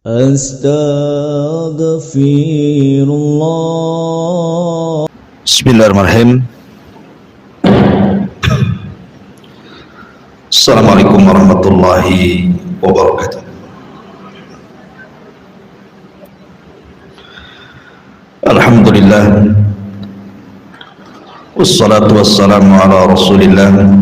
Astaghfirullah. Bismillahirrahmanirrahim. Assalamualaikum warahmatullahi wabarakatuh. Alhamdulillah, wassalatu wassalamu ala rasulillah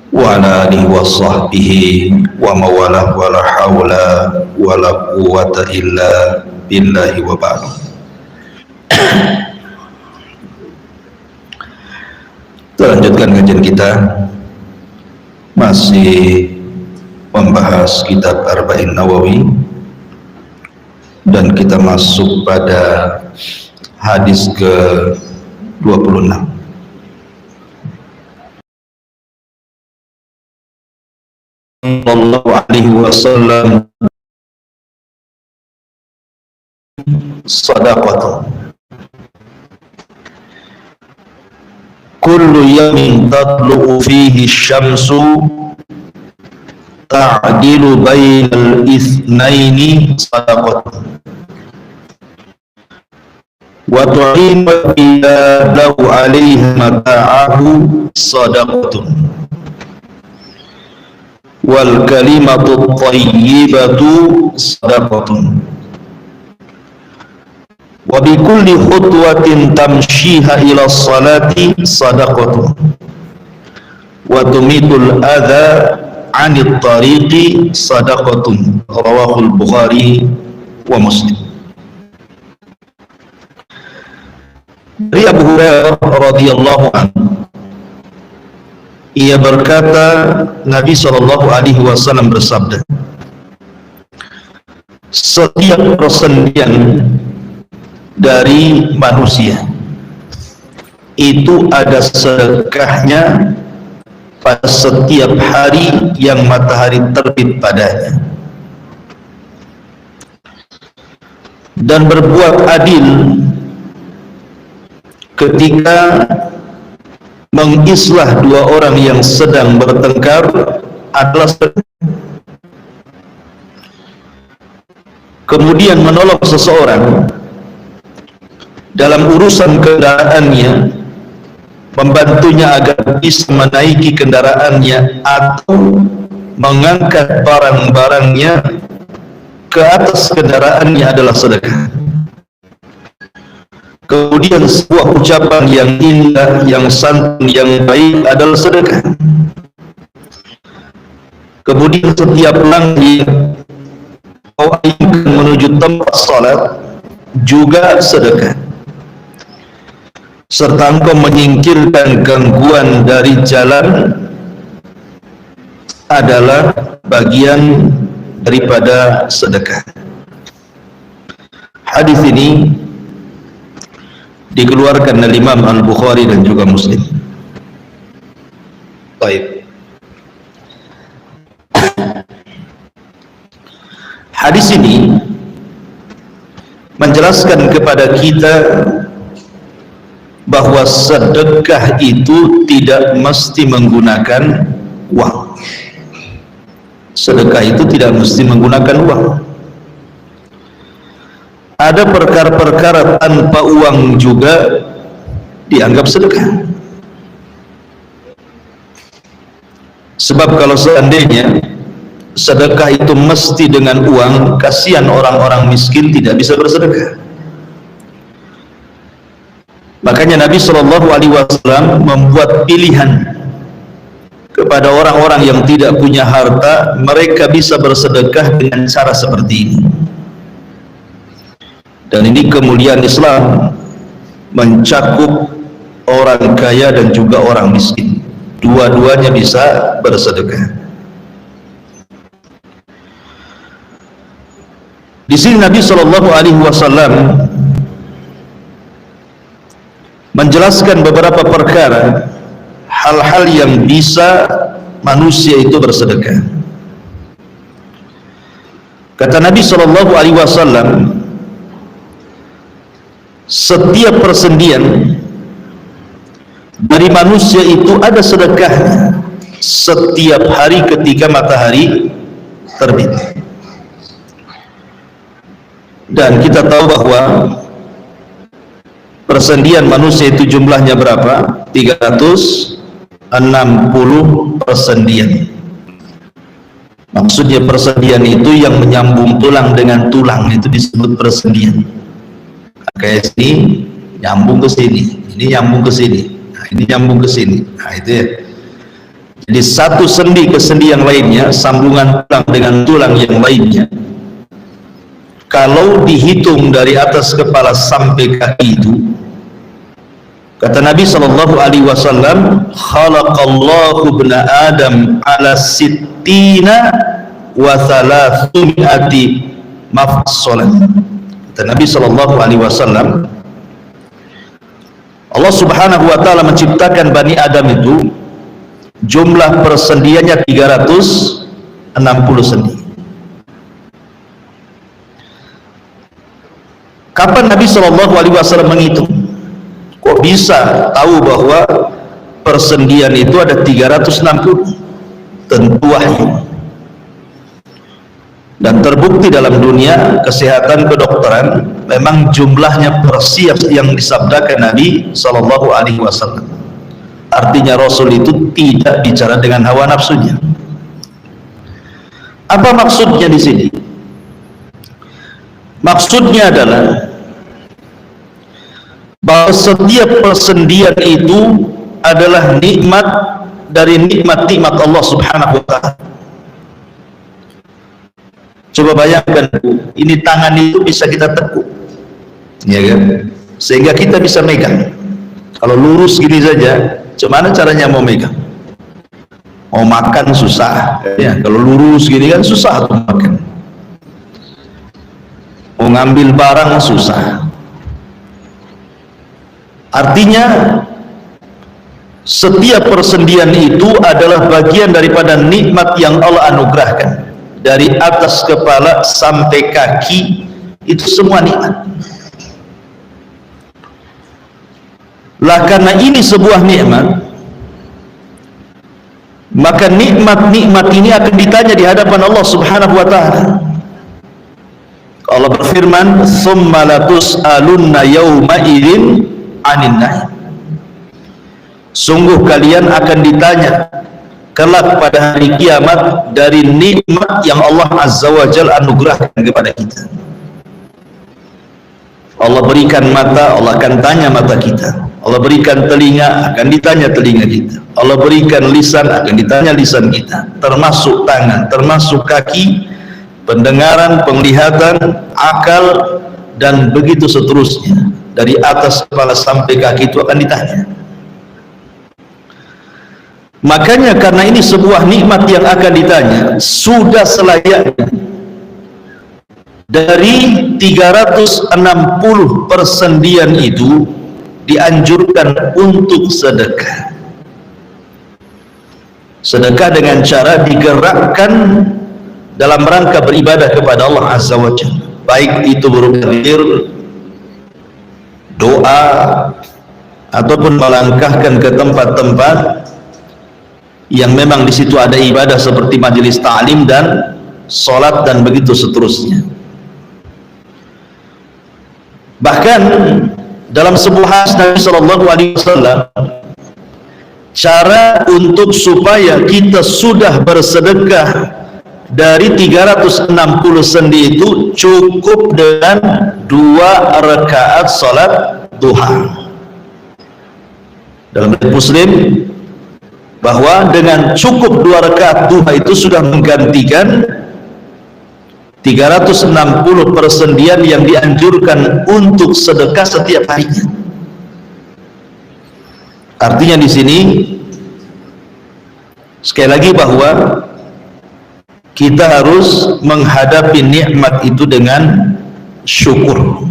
wa ala alihi wa sahbihi wa mawalah wa la hawla wa la quwwata illa billahi wa ba'du. Kita lanjutkan kajian kita, masih membahas kitab Arba'in Nawawi, dan kita masuk pada hadis ke-26. Sallallahu alaihi wasallam, sadaqatun kullu yawmin tatlu'u fihi syamsu ta'dilu bainal itsnaini sadaqatun wa tu'inu iyadahu 'alaihi mata'ahu sadaqatun wal kalimatu thayyibatu sadaqatun wa bi kulli khutwatin tamshiha ila salati sadaqatun wa tumitul adha 'anit tariqi sadaqatun. Rawahul Bukhari wa Muslim. Dari Abu Hurairah radhiyallahu anhu, ia berkata, Nabi sallallahu alaihi wasallam bersabda, setiap persendian dari manusia itu ada sedekahnya pada setiap hari yang matahari terbit padanya, dan berbuat adil ketika mengislah dua orang yang sedang bertengkar adalah sedekah. Kemudian menolong seseorang dalam urusan kendaraannya, membantunya agar bisa menaiki kendaraannya atau mengangkat barang-barangnya ke atas kendaraannya adalah sedekah. Kemudian sebuah ucapan yang indah, yang santun, yang baik adalah sedekah. Kemudian setiap langkah yang kau ayunkan menuju tempat salat juga sedekah. Serta engkau menyingkirkan gangguan dari jalan adalah bagian daripada sedekah. Hadis ini dikeluarkan oleh Imam Al-Bukhari dan juga Muslim. Baik. Hadis ini menjelaskan kepada kita bahwa sedekah itu tidak mesti menggunakan uang. Sedekah itu tidak mesti menggunakan uang. Ada perkara-perkara tanpa uang juga dianggap sedekah. Sebab kalau seandainya sedekah itu mesti dengan uang, kasihan orang-orang miskin tidak bisa bersedekah. Makanya Nabi Shallallahu Alaihi Wasallam membuat pilihan kepada orang-orang yang tidak punya harta, mereka bisa bersedekah dengan cara seperti ini. Dan ini kemuliaan Islam, mencakup orang kaya dan juga orang miskin. Dua-duanya bisa bersedekah. Di sini Nabi Shallallahu Alaihi Wasallam menjelaskan beberapa perkara, hal-hal yang bisa manusia itu bersedekah. Kata Nabi Shallallahu Alaihi Wasallam, setiap persendian dari manusia itu ada sedekahnya setiap hari ketika matahari terbit. Dan kita tahu bahwa persendian manusia itu jumlahnya berapa? 360 persendian. Maksudnya persendian itu yang menyambung tulang dengan tulang, itu disebut persendian. Kayak sini nyambung ke sini, ini nyambung ke sini, nah, ini nyambung ke sini. Nah, itu ya. Jadi satu sendi ke sendi yang lainnya, sambungan tulang dengan tulang yang lainnya, kalau dihitung dari atas kepala sampai kaki itu, kata Nabi SAW, khalaqallahu ibna Adam ala sittina wa thalathum'ati mafsalan. Kata Nabi SAW, Allah Subhanahu wa ta'ala menciptakan Bani Adam itu jumlah persendiannya 360 sendi. Kapan Nabi SAW menghitung? Kok bisa tahu bahwa persendian itu ada 360? Tentu wahyu. Dan terbukti dalam dunia kesehatan kedokteran, memang jumlahnya persis yang disabdakan Nabi SAW. Artinya Rasul itu tidak bicara dengan hawa nafsunya. Apa maksudnya di sini? Maksudnya adalah bahwa setiap persendian itu adalah nikmat dari nikmat-nikmat Allah Subhanahu wa ta'ala. Coba bayangkan, ini tangan itu bisa kita tekuk, ya kan? Sehingga kita bisa megang. Kalau lurus gini saja, gimana caranya mau megang? Mau makan susah, ya. Kalau lurus gini kan susah tuh makan. Mau ngambil barang susah. Artinya setiap persendian itu adalah bagian daripada nikmat yang Allah anugerahkan. Dari atas kepala sampai kaki itu semua nikmat. Lah karena ini sebuah nikmat, maka nikmat-nikmat ini akan ditanya di hadapan Allah Subhanahu wa ta'ala. Allah berfirman, "Tsumma latus'alunna yawma idzin 'anil na'im." Sungguh kalian akan ditanya kelak pada hari kiamat dari nikmat yang Allah Azza wa Jalla anugerahkan kepada kita. Allah berikan mata, Allah akan tanya mata kita. Allah berikan telinga, akan ditanya telinga kita. Allah berikan lisan, akan ditanya lisan kita. Termasuk tangan, termasuk kaki, pendengaran, penglihatan, akal, dan begitu seterusnya. Dari atas kepala sampai kaki itu akan ditanya. Makanya karena ini sebuah nikmat yang akan ditanya, sudah selayaknya dari 360 persendian itu dianjurkan untuk sedekah. Sedekah dengan cara digerakkan dalam rangka beribadah kepada Allah Azza wa Jalla, baik itu berupa zikir, doa, ataupun melangkahkan ke tempat-tempat yang memang di situ ada ibadah seperti majelis ta'lim dan sholat dan begitu seterusnya. Bahkan dalam sebuah hadis Nabi SAW, cara untuk supaya kita sudah bersedekah dari 360 sendi itu cukup dengan 2 rakaat salat duha. Dalam hadis Muslim, bahwa dengan cukup 2 rakaat duha itu sudah menggantikan 360 persendian yang dianjurkan untuk sedekah setiap harinya. Artinya di sini sekali lagi bahwa kita harus menghadapi nikmat itu dengan syukur.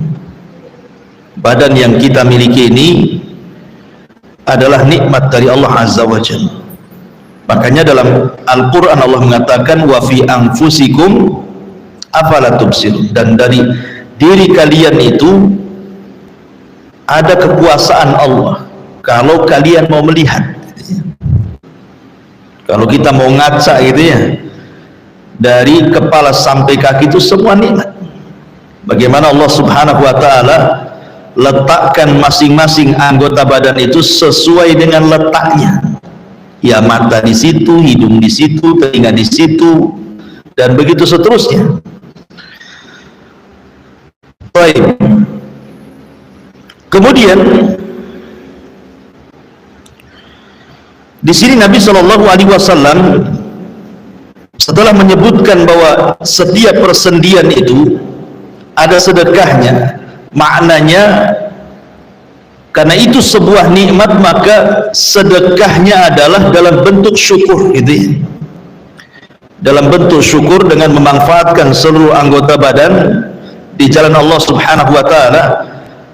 Badan yang kita miliki ini adalah nikmat dari Allah Azza wa Jalla. Makanya dalam Al-Quran Allah mengatakan, wa fi anfusikum afala tubsirun, dan dari diri kalian itu ada kekuasaan Allah kalau kalian mau melihat. Kalau kita mau ngaca gitu ya, dari kepala sampai kaki itu semua nikmat. Bagaimana Allah Subhanahu wa taala letakkan masing-masing anggota badan itu sesuai dengan letaknya. Ya, mata di situ, hidung di situ, telinga di situ, dan begitu seterusnya. Baik. Kemudian di sini Nabi Shallallahu Alaihi Wasallam setelah menyebutkan bahwa setiap persendian itu ada sedekahnya, maknanya karena itu sebuah nikmat, maka sedekahnya adalah dalam bentuk syukur, gitu ya. Dalam bentuk syukur dengan memanfaatkan seluruh anggota badan di jalan Allah Subhanahu wa taala.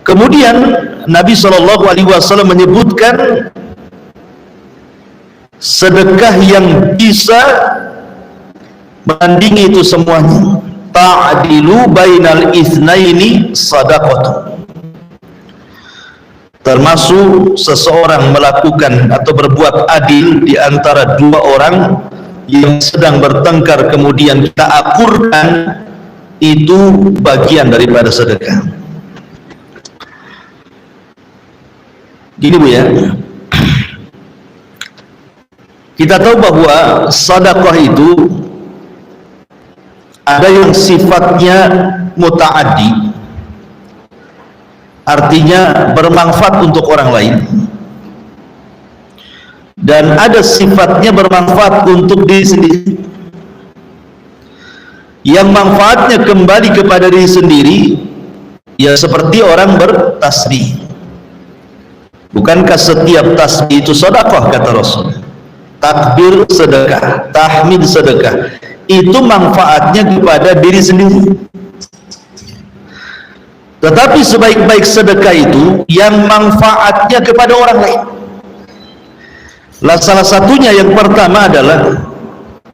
Kemudian Nabi Shallallahu Alaihi Wasallam menyebutkan sedekah yang bisa menandingi itu semuanya. Ta'dilu bainal itsnaini shadaqatu. Termasuk seseorang melakukan atau berbuat adil di antara dua orang yang sedang bertengkar, kemudian kita akurkan, itu bagian daripada sedekah. Gini Bu ya, kita tahu bahwa sedekah itu ada yang sifatnya muta'addi, artinya bermanfaat untuk orang lain, dan ada sifatnya bermanfaat untuk diri sendiri, yang manfaatnya kembali kepada diri sendiri, ya seperti orang bertasbih. Bukankah setiap tasbih itu sedekah, kata Rasul? Takbir sedekah, tahmid sedekah, itu manfaatnya kepada diri sendiri. Tetapi sebaik-baik sedekah itu yang manfaatnya kepada orang lain. Salah satunya yang pertama adalah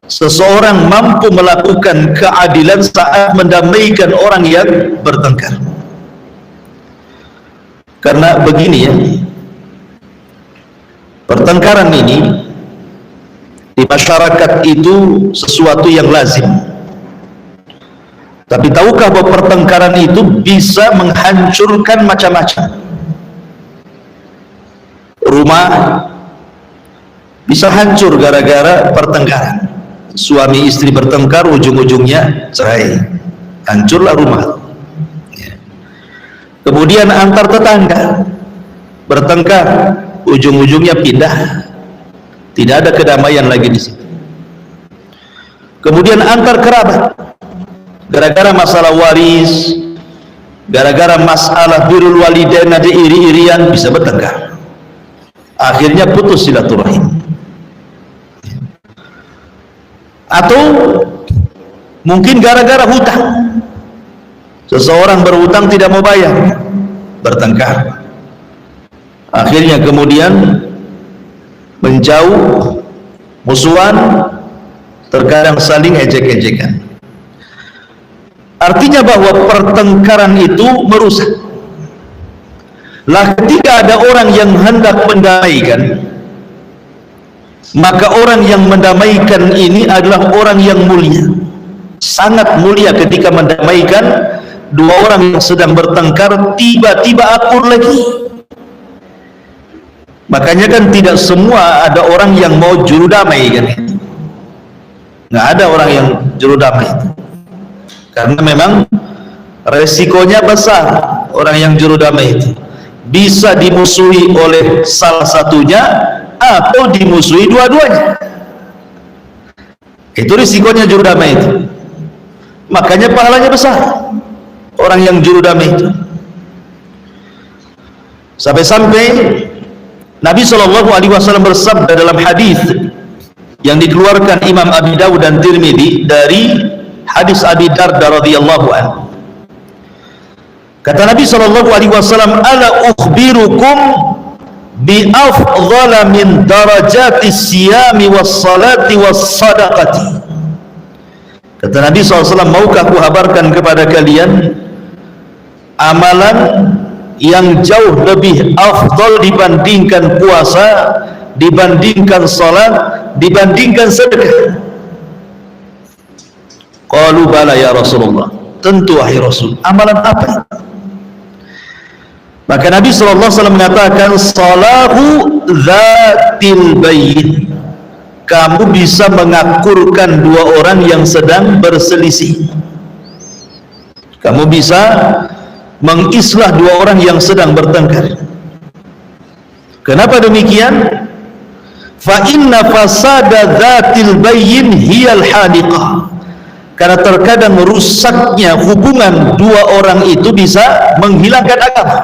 seseorang mampu melakukan keadilan saat mendamaikan orang yang bertengkar. Karena begini ya, pertengkaran ini di masyarakat itu sesuatu yang lazim. Tapi tahukah bahwa pertengkaran itu bisa menghancurkan macam-macam? Rumah bisa hancur gara-gara pertengkaran. Suami istri bertengkar, ujung-ujungnya cerai, hancurlah rumah. Kemudian antar tetangga bertengkar, ujung-ujungnya pindah, tidak ada kedamaian lagi di situ. Kemudian antar kerabat, gara-gara masalah waris, gara-gara masalah birrul walidain, ada iri-irian, bisa bertengkar, akhirnya putus silaturahim. Atau mungkin gara-gara hutang, seseorang berhutang tidak mau bayar, bertengkar, akhirnya kemudian menjauh, musuhan, terkadang saling ejek-ejekan. Artinya bahwa pertengkaran itu merusak. Lah ketika ada orang yang hendak mendamaikan, maka orang yang mendamaikan ini adalah orang yang mulia, sangat mulia ketika mendamaikan dua orang yang sedang bertengkar, tiba-tiba akur lagi. Makanya kan tidak semua ada orang yang mau juru damai kan, nggak ada orang yang juru damai itu, karena memang resikonya besar. Orang yang juru damai itu bisa dimusuhi oleh salah satunya atau dimusuhi dua-duanya. Itu risikonya juru damai itu. Makanya pahalanya besar orang yang juru damai itu. Sampai-sampai Nabi Shallallahu Alaihi Wasallam bersabda dalam hadis yang dikeluarkan Imam Abi Dawud dan Tirmidzi dari hadis Abi Darda radhiyallahu anhu. Kata Nabi Shallallahu Alaihi Wasallam, ala ukhbirukum bi afdhala min darajati siyami was salati was sadaqati. Kata Nabi SAW, maukah aku habarkan kepada kalian amalan yang jauh lebih afdal dibandingkan puasa, dibandingkan salat, dibandingkan sedekah? Qalu bala ya Rasulullah. Tentu wahai Rasul, amalan apa itu? Maka Nabi SAW mengatakan, salahu dzatil bayin, kamu bisa mengakurkan dua orang yang sedang berselisih. Kamu bisa mengislah dua orang yang sedang bertengkar. Kenapa demikian? Fa inna fasada dzatil bayin hiyal hadiqah. Karena terkadang rusaknya hubungan dua orang itu bisa menghilangkan agama.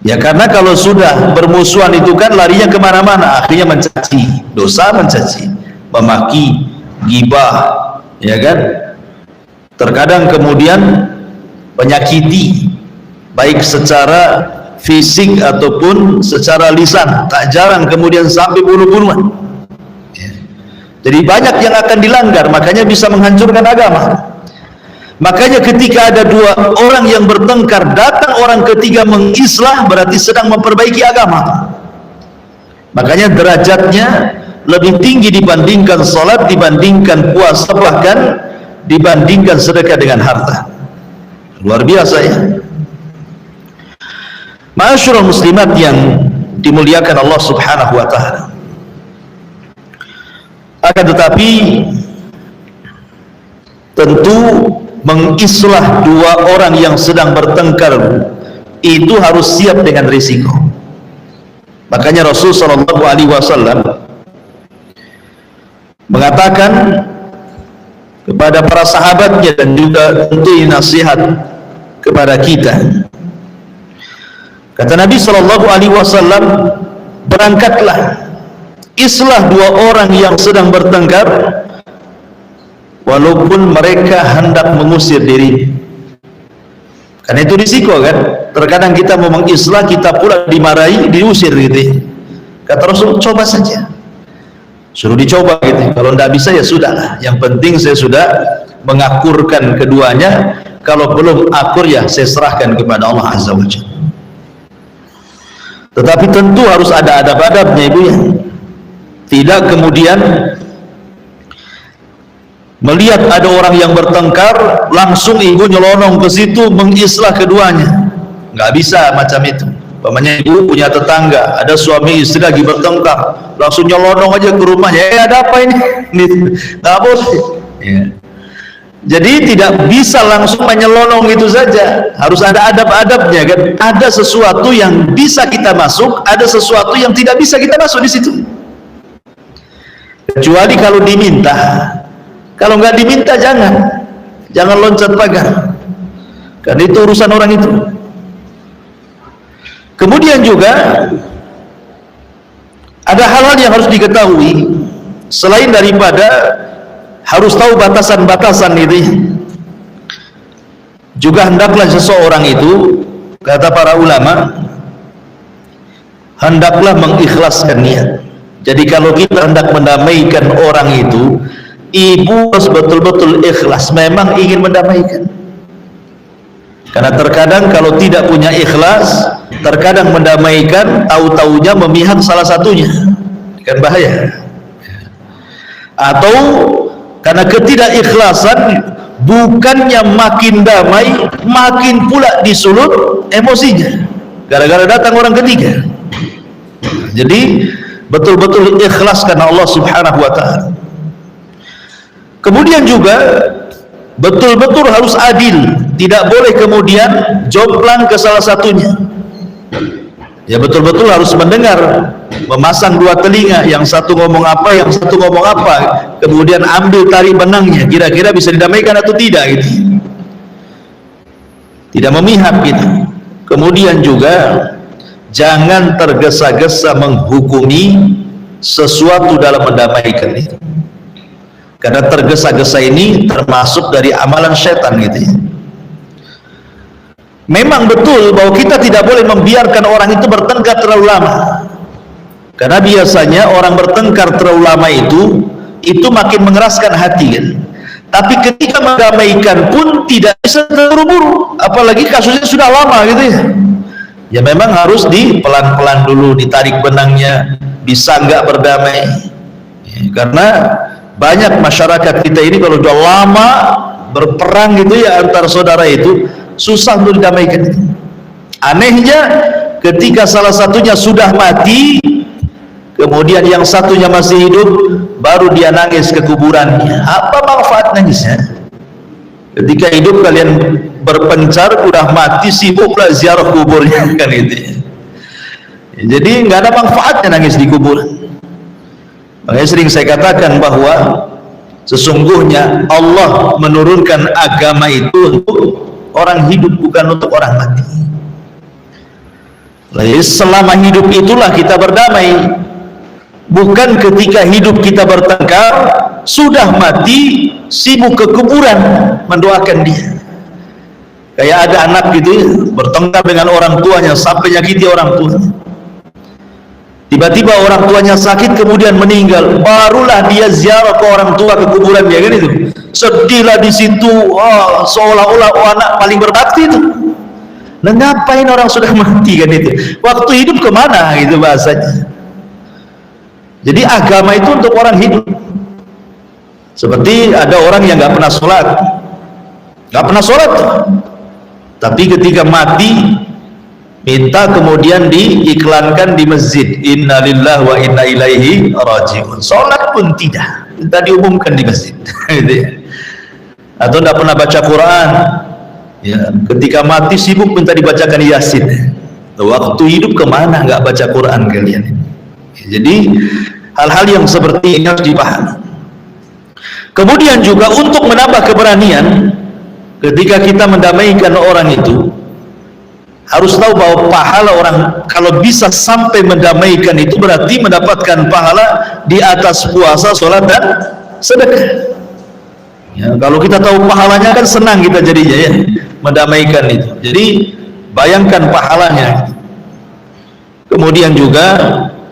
Ya karena kalau sudah bermusuhan itu kan larinya kemana-mana, akhirnya mencaci, dosa mencaci, memaki, gibah, ya kan? Terkadang kemudian menyakiti, baik secara fisik ataupun secara lisan, tak jarang kemudian sampai bunuh-bunuhan. Jadi banyak yang akan dilanggar, makanya bisa menghancurkan agama. Makanya ketika ada dua orang yang bertengkar, datang orang ketiga mengislah, berarti sedang memperbaiki agama. Makanya derajatnya lebih tinggi dibandingkan salat, dibandingkan puasa, bahkan dibandingkan sedekah dengan harta. Luar biasa ya. Ma'asyiral muslimat yang dimuliakan Allah Subhanahu wa taala. Akan tetapi tentu mengislah dua orang yang sedang bertengkar itu harus siap dengan risiko. Makanya Rasul sallallahu alaihi wasallam mengatakan kepada para sahabatnya dan juga tentu nasihat kepada kita. Kata Nabi sallallahu alaihi wasallam, berangkatlah, islah dua orang yang sedang bertengkar walaupun mereka hendak mengusir diri. Karena itu risiko kan, terkadang kita mau mengislah, kita pula dimarahi, diusir gitu. Kata Rasul, coba saja, suruh dicoba gitu. Kalau tidak bisa ya sudah, yang penting saya sudah mengakurkan keduanya. Kalau belum akur ya saya serahkan kepada Allah Azza wa Jalla. Tetapi tentu harus ada adab-adabnya ibu ya. Tidak kemudian melihat ada orang yang bertengkar langsung ibu nyelonong ke situ mengislah keduanya. Nggak bisa macam itu. Umpamanya ibu punya tetangga, ada suami istri lagi bertengkar, langsung nyelonong aja ke rumahnya. Ada apa ini? Nggak boleh. Ya. Jadi tidak bisa langsung menyelonong itu saja. Harus ada adab-adabnya kan. Ada sesuatu yang bisa kita masuk, ada sesuatu yang tidak bisa kita masuk di situ. Kecuali kalau diminta. Kalau nggak diminta jangan loncat pagar, karena itu urusan orang itu. Kemudian juga ada hal-hal yang harus diketahui selain daripada harus tahu batasan-batasan itu. Juga hendaklah seseorang itu, kata para ulama, hendaklah mengikhlaskan niat. Jadi kalau kita hendak mendamaikan orang itu, ibu harus betul-betul ikhlas, memang ingin mendamaikan. Karena terkadang kalau tidak punya ikhlas, terkadang mendamaikan, tahu-taunya memihak salah satunya, kan bahaya. Atau karena ketidakikhlasan, bukannya makin damai, makin pula disulut emosinya, gara-gara datang orang ketiga. Jadi betul-betul ikhlas karena Allah Subhanahu wa ta'ala. Kemudian juga betul-betul harus adil, tidak boleh kemudian jomplang ke salah satunya. Ya betul-betul harus mendengar, memasang dua telinga, yang satu ngomong apa, yang satu ngomong apa, kemudian ambil tarik benangnya, kira-kira bisa didamaikan atau tidak gitu. Tidak memihak gitu. Kemudian juga jangan tergesa-gesa menghukumi sesuatu dalam mendamaikan itu. Karena tergesa-gesa ini termasuk dari amalan setan gitu ya. Memang betul bahwa kita tidak boleh membiarkan orang itu bertengkar terlalu lama. Karena biasanya orang bertengkar terlalu lama itu makin mengeraskan hati kan. Tapi ketika mendamaikan pun tidak bisa terburu-buru, apalagi kasusnya sudah lama gitu ya. Ya memang harus pelan-pelan dulu, ditarik benangnya, bisa nggak berdamai ya, karena banyak masyarakat kita ini kalau sudah lama berperang gitu ya antar saudara itu susah untuk didamaikan. Anehnya ketika salah satunya sudah mati, kemudian yang satunya masih hidup, baru dia nangis ke kuburannya. Apa manfaat nangisnya? Ketika hidup kalian berpencar, udah mati sibuklah ziarah kuburnya kan itu. Jadi nggak ada manfaatnya nangis di kuburan. Makanya sering saya katakan bahwa sesungguhnya Allah menurunkan agama itu untuk orang hidup, bukan untuk orang mati. Jadi selama hidup itulah kita berdamai, bukan ketika hidup kita bertengkar, sudah mati sibuk ke kuburan mendoakan dia. Kayak ada anak gitu ya, bertengkar dengan orang tuanya sampai nyakiti orang tuanya. Tiba-tiba orang tuanya sakit kemudian meninggal, barulah dia ziarah ke orang tua ke kuburan dia kan itu. Sedihlah di situ, seolah-olah anak paling berbakti itu. Nah, ngapain orang sudah mati kan itu? Waktu hidup kemana gitu bahasanya. Jadi agama itu untuk orang hidup. Seperti ada orang yang nggak pernah sholat, tapi ketika mati minta kemudian diiklankan di masjid, innalillahi wa inna ilaihi raji'un. Sholat pun tidak, minta diumumkan di masjid. Atau tidak pernah baca Quran ya, ketika mati sibuk minta dibacakan Yasin. Waktu hidup kemana nggak baca Quran kalian? Jadi hal-hal yang seperti ini harus dipahami. Kemudian juga untuk menambah keberanian ketika kita mendamaikan orang itu, harus tahu bahwa pahala orang kalau bisa sampai mendamaikan itu berarti mendapatkan pahala di atas puasa, sholat dan sedekah. Ya, kalau kita tahu pahalanya kan senang kita jadinya ya mendamaikan itu. Jadi bayangkan pahalanya. Kemudian juga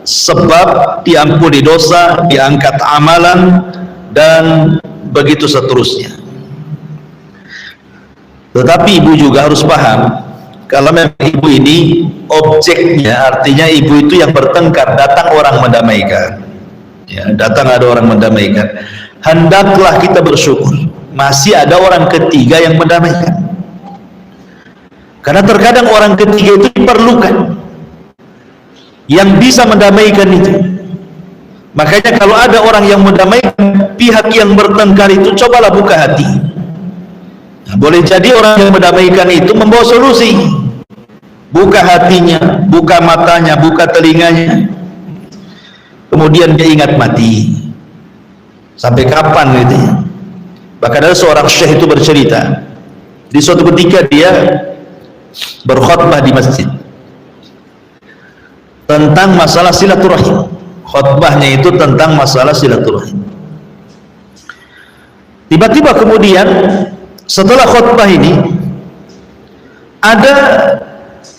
sebab diampuni dosa, diangkat amalan dan begitu seterusnya. Tetapi ibu juga harus paham, kalau memang ibu ini objeknya, artinya ibu itu yang bertengkar, datang orang mendamaikan ya, datang ada orang mendamaikan, hendaklah kita bersyukur masih ada orang ketiga yang mendamaikan, karena terkadang orang ketiga itu diperlukan yang bisa mendamaikan itu. Makanya kalau ada orang yang mendamaikan pihak yang bertengkar itu, cobalah buka hati. Nah, boleh jadi orang yang mendamaikan itu membawa solusi. Buka hatinya, buka matanya, buka telinganya. Kemudian dia ingat mati. Sampai kapan gitu ya. Bahkan ada seorang syekh itu bercerita, di suatu ketika dia berkhutbah di masjid tentang masalah silaturahim. Khutbahnya itu tentang masalah silaturahim. Tiba-tiba kemudian setelah khutbah ini ada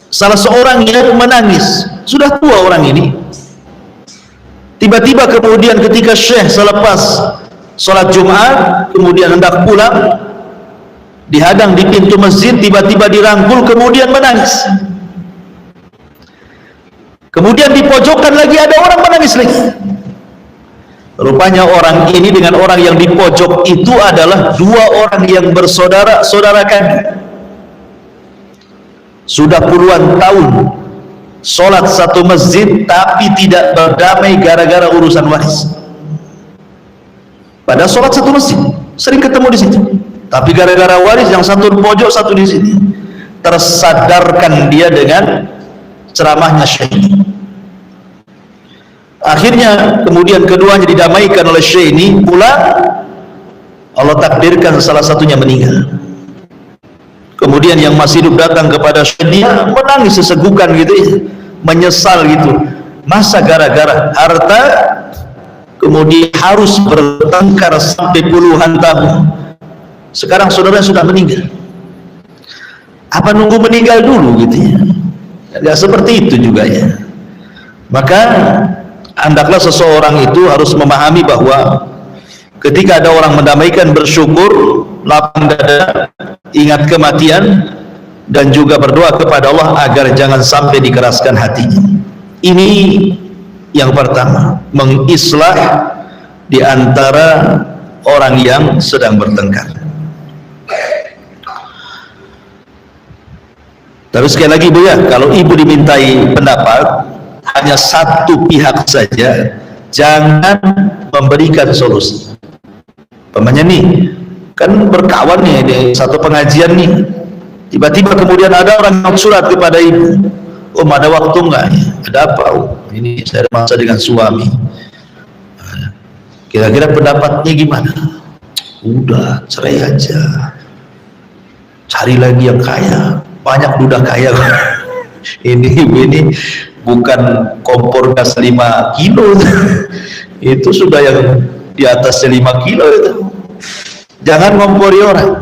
salah seorang yang menangis, sudah tua orang ini. Tiba-tiba kemudian ketika syekh selepas sholat Jumat kemudian hendak pulang, dihadang di pintu masjid, tiba-tiba dirangkul kemudian menangis. Kemudian di pojokan lagi ada orang menangis lagi. Rupanya orang ini dengan orang yang di pojok itu adalah dua orang yang bersaudara kandung. Sudah puluhan tahun sholat satu masjid tapi tidak berdamai gara-gara urusan waris. Pada sholat satu masjid sering ketemu di situ, tapi gara-gara waris yang satu di pojok satu di sini. Tersadarkan dia dengan ceramahnya syekh. Akhirnya kemudian keduanya didamaikan oleh syekh ini, pulang Allah takdirkan salah satunya meninggal. Kemudian yang masih hidup datang kepada syekh, dia menangis sesegukan gitu ya, menyesal gitu. Masa gara-gara harta kemudian harus bertengkar sampai puluhan tahun. Sekarang saudara sudah meninggal, apa nunggu meninggal dulu gitu ya? Ya seperti itu juga ya. Maka hendaklah seseorang itu harus memahami bahwa ketika ada orang mendamaikan, bersyukur, lapang dada, ingat kematian, dan juga berdoa kepada Allah agar jangan sampai dikeraskan hatinya. Ini yang pertama, mengislah di antara orang yang sedang bertengkar. Tapi sekali lagi Bu ya, kalau ibu dimintai pendapat hanya satu pihak saja, jangan memberikan solusi. Pamannya nih, kan berkawan nih di satu pengajian nih, tiba-tiba kemudian ada orang yang surat kepada ibu, ada waktu enggak? Ada apa? Ini saya ada masalah dengan suami. Kira-kira pendapatnya gimana? Udah cerai aja, cari lagi yang kaya, banyak duda kaya. ini bukan kompor gas 5 kilo itu sudah yang di atasnya 5 kilo itu. Jangan ngompori orang,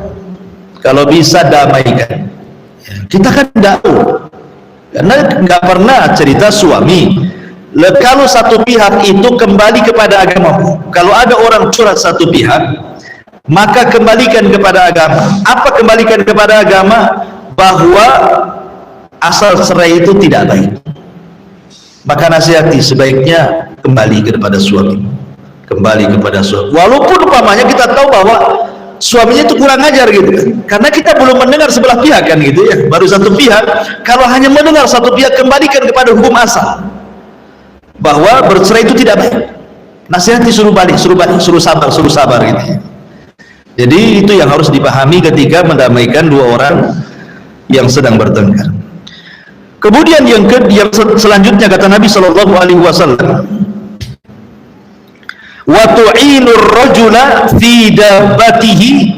kalau bisa damaikan. Kita kan tahu, karena nggak pernah cerita suami kalau satu pihak itu kembali kepada agamamu. Kalau ada orang curhat satu pihak, maka kembalikan kepada agama. Apa kembalikan kepada agama? Bahwa asal cerai itu tidak baik. Maka nasihati, sebaiknya kembali kepada suami, kembali kepada suami. Walaupun umpamanya kita tahu bahwa suaminya itu kurang ajar gitu kan, karena kita belum mendengar sebelah pihak kan gitu ya, baru satu pihak. Kalau hanya mendengar satu pihak, kembalikan kepada hukum asal bahwa bercerai itu tidak baik. Nasihati, suruh balik, suruh sabar gitu ya. Jadi itu yang harus dipahami ketika mendamaikan dua orang yang sedang bertengkar. Kemudian yang selanjutnya kata Nabi Shallallahu Alaihi Wasallam, wa tu'inur rajula fi dabbatihi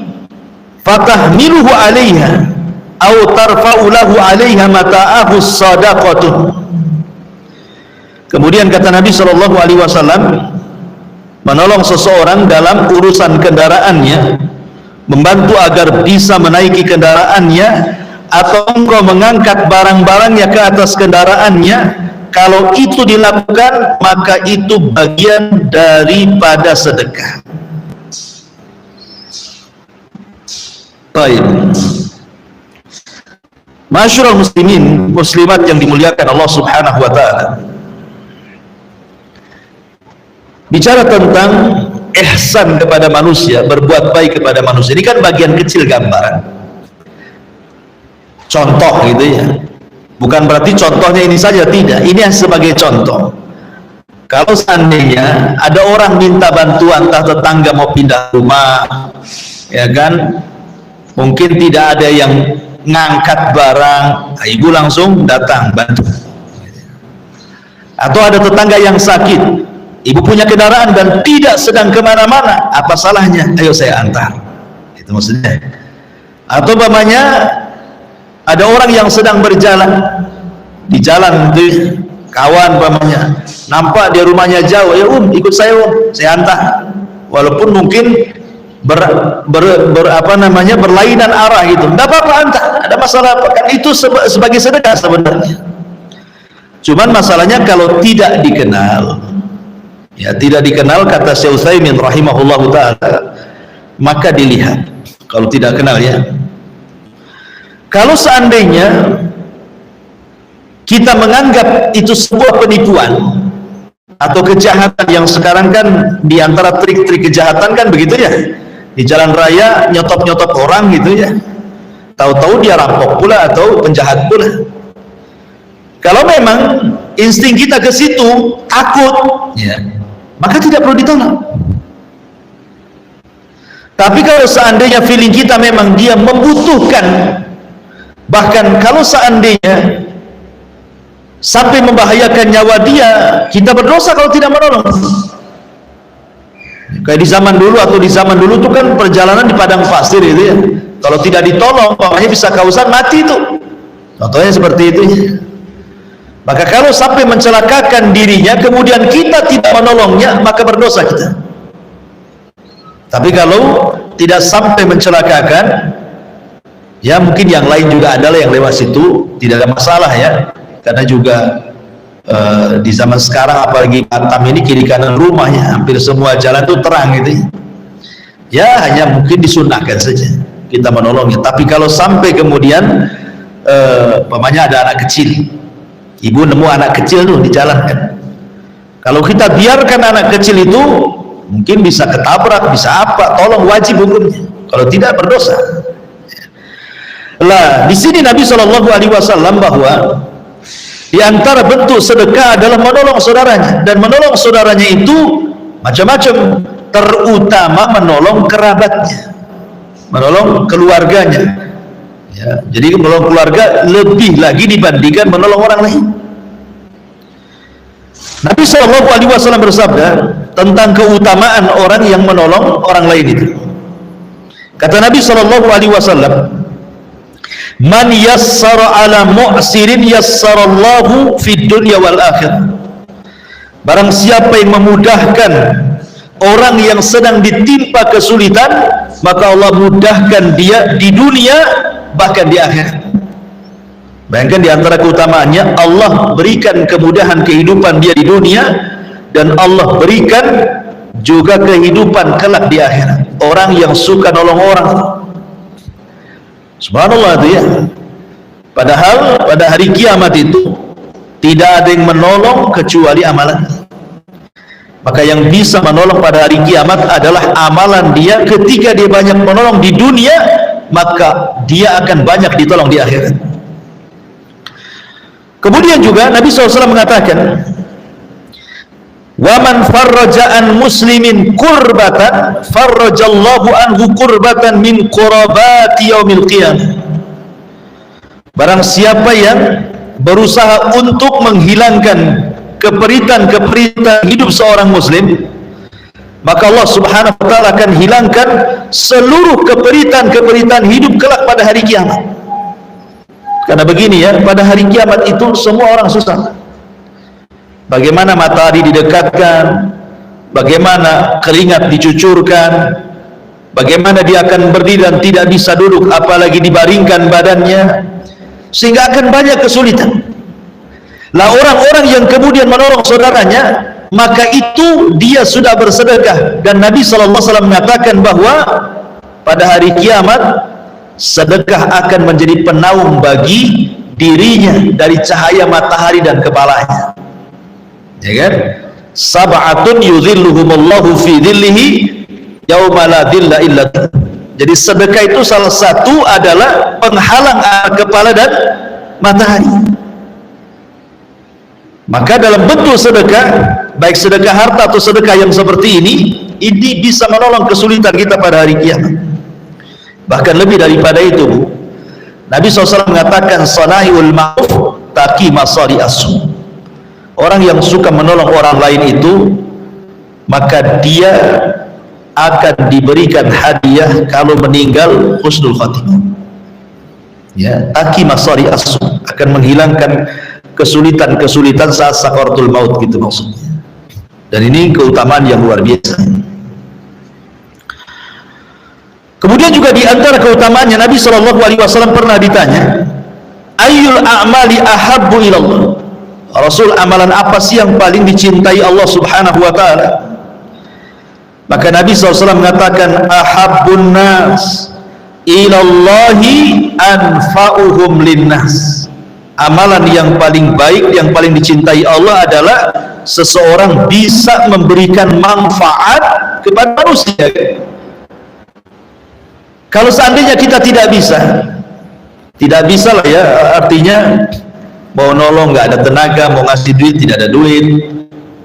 fatahmiluhu 'alaiha aw tarfa'u lahu 'alaiha mata'ahu sadaqatuh. Kemudian kata Nabi Shallallahu Alaihi Wasallam, menolong seseorang dalam urusan kendaraannya, membantu agar bisa menaiki kendaraannya, atau engkau mengangkat barang-barangnya ke atas kendaraannya, kalau itu dilakukan maka itu bagian daripada sedekah. Baik, masyarul muslimin muslimat yang dimuliakan Allah Subhanahu wa taala, bicara tentang ihsan kepada manusia, berbuat baik kepada manusia, ini kan bagian kecil gambaran, contoh gitu ya. Bukan berarti contohnya ini saja, tidak, ini sebagai contoh. Kalau seandainya ada orang minta bantuan, entah tetangga mau pindah rumah ya kan, mungkin tidak ada yang ngangkat barang, ibu langsung datang bantu. Atau ada tetangga yang sakit, ibu punya kendaraan dan tidak sedang kemana-mana, apa salahnya? Ayo saya antar, itu maksudnya. Atau umpamanya ada orang yang sedang berjalan di jalan, di kawan umpamanya, nampak dia rumahnya jauh, ya ikut saya saya antar, walaupun mungkin berlainan arah gitu, tidak apa-apa, antar, ada masalah apa, kan itu sebagai sedekah sebenarnya. Cuman masalahnya kalau tidak dikenal, ya tidak dikenal, kata Syekh Utsaimin rahimahullahu taala, maka dilihat. Kalau tidak kenal ya, kalau seandainya kita menganggap itu sebuah penipuan atau kejahatan, yang sekarang kan diantara trik-trik kejahatan kan begitu ya, di jalan raya nyotop-nyotop orang gitu ya, tahu-tahu dia rampok pula atau penjahat pula. Kalau memang insting kita ke situ takut ya, maka tidak perlu ditolak. Tapi kalau seandainya feeling kita memang dia membutuhkan, bahkan kalau seandainya sampai membahayakan nyawa dia, kita berdosa kalau tidak menolong. Kayak di zaman dulu, atau di zaman dulu itu kan perjalanan di padang pasir itu ya, kalau tidak ditolong makanya bisa kausan mati itu, contohnya seperti itu ya. Maka kalau sampai mencelakakan dirinya kemudian kita tidak menolongnya, maka berdosa kita. Tapi kalau tidak sampai mencelakakan, ya mungkin yang lain juga adalah yang lewat situ, tidak ada masalah ya. Karena juga di zaman sekarang apalagi Batam ini kiri kanan rumahnya hampir semua jalan itu terang gitu ya, hanya mungkin disunahkan saja kita menolongnya. Tapi kalau sampai kemudian umpamanya ada anak kecil, ibu nemu anak kecil tuh di jalan kan, kalau kita biarkan anak kecil itu mungkin bisa ketabrak, bisa apa, tolong, wajib hukumnya. Kalau tidak, berdosa. Lah, di sini Nabi SAW bahwa di antara bentuk sedekah adalah menolong saudaranya, dan menolong saudaranya itu macam-macam, terutama menolong kerabatnya, menolong keluarganya. Ya, jadi menolong keluarga lebih lagi dibandingkan menolong orang lain. Nabi SAW bersabda tentang keutamaan orang yang menolong orang lain itu. Kata Nabi SAW, man yassara ala mu'sirin yassarallahu fid dunya wal akhirah. Barang siapa yang memudahkan orang yang sedang ditimpa kesulitan, maka Allah mudahkan dia di dunia bahkan di akhirat. Bayangkan di antara keutamaannya, Allah berikan kemudahan kehidupan dia di dunia, dan Allah berikan juga kehidupan kelak di akhirat. Orang yang suka nolong orang, subhanallah itu ya. Padahal pada hari kiamat itu tidak ada yang menolong kecuali amalan. Maka yang bisa menolong pada hari kiamat adalah amalan dia. Ketika dia banyak menolong di dunia, maka dia akan banyak ditolong di akhirat. Kemudian juga Nabi SAW mengatakan, waman farraja'an muslimin kurbatan farrajallahu anhu kurbatan min qurabati yaumil qiyamah. Barang siapa yang berusaha untuk menghilangkan keperitan-keperitan hidup seorang muslim, maka Allah Subhanahu wa ta'ala akan hilangkan seluruh keperitan-keperitan hidup kelak pada hari kiamat. Karena begini ya, pada hari kiamat itu semua orang susah. Bagaimana matahari didekatkan, bagaimana keringat dicucurkan, bagaimana dia akan berdiri dan tidak bisa duduk, apalagi dibaringkan badannya, sehingga akan banyak kesulitan. Lah, orang-orang yang kemudian menolong saudaranya, maka itu dia sudah bersedekah. Dan Nabi SAW mengatakan bahwa pada hari kiamat sedekah akan menjadi penaung bagi dirinya dari cahaya matahari dan kepalanya. Ya kan? Sab'atun yudhilluhumullahu fi dhillihi yauma la dhilla illa. Jadi sedekah itu salah satu adalah penghalang kepala dan matahari. Maka dalam bentuk sedekah, baik sedekah harta atau sedekah yang seperti ini bisa menolong kesulitan kita pada hari kiamat. Bahkan lebih daripada itu, Bu, Nabi SAW mengatakan, sana'iul ma'ruf taqi masari asu. Orang yang suka menolong orang lain itu, maka dia akan diberikan hadiah kalau meninggal husnul khatimah. Ya, taqi masari asu, akan menghilangkan kesulitan-kesulitan saat sakaratul maut, gitu maksudnya. Dan ini keutamaan yang luar biasa. Kemudian juga di antara keutamaannya, Nabi SAW pernah ditanya, ayyul a'mali ahabbu ilallah. Rasul, amalan apa sih yang paling dicintai Allah Subhanahu wa ta'ala? Maka Nabi SAW mengatakan, ahabbun nas ilallahi anfa'uhum linnas. Amalan yang paling baik, yang paling dicintai Allah adalah seseorang bisa memberikan manfaat kepada manusia. Kalau seandainya kita tidak bisa lah ya, artinya mau nolong nggak ada tenaga, mau ngasih duit tidak ada duit,